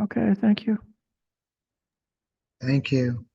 Okay, thank you. Thank you.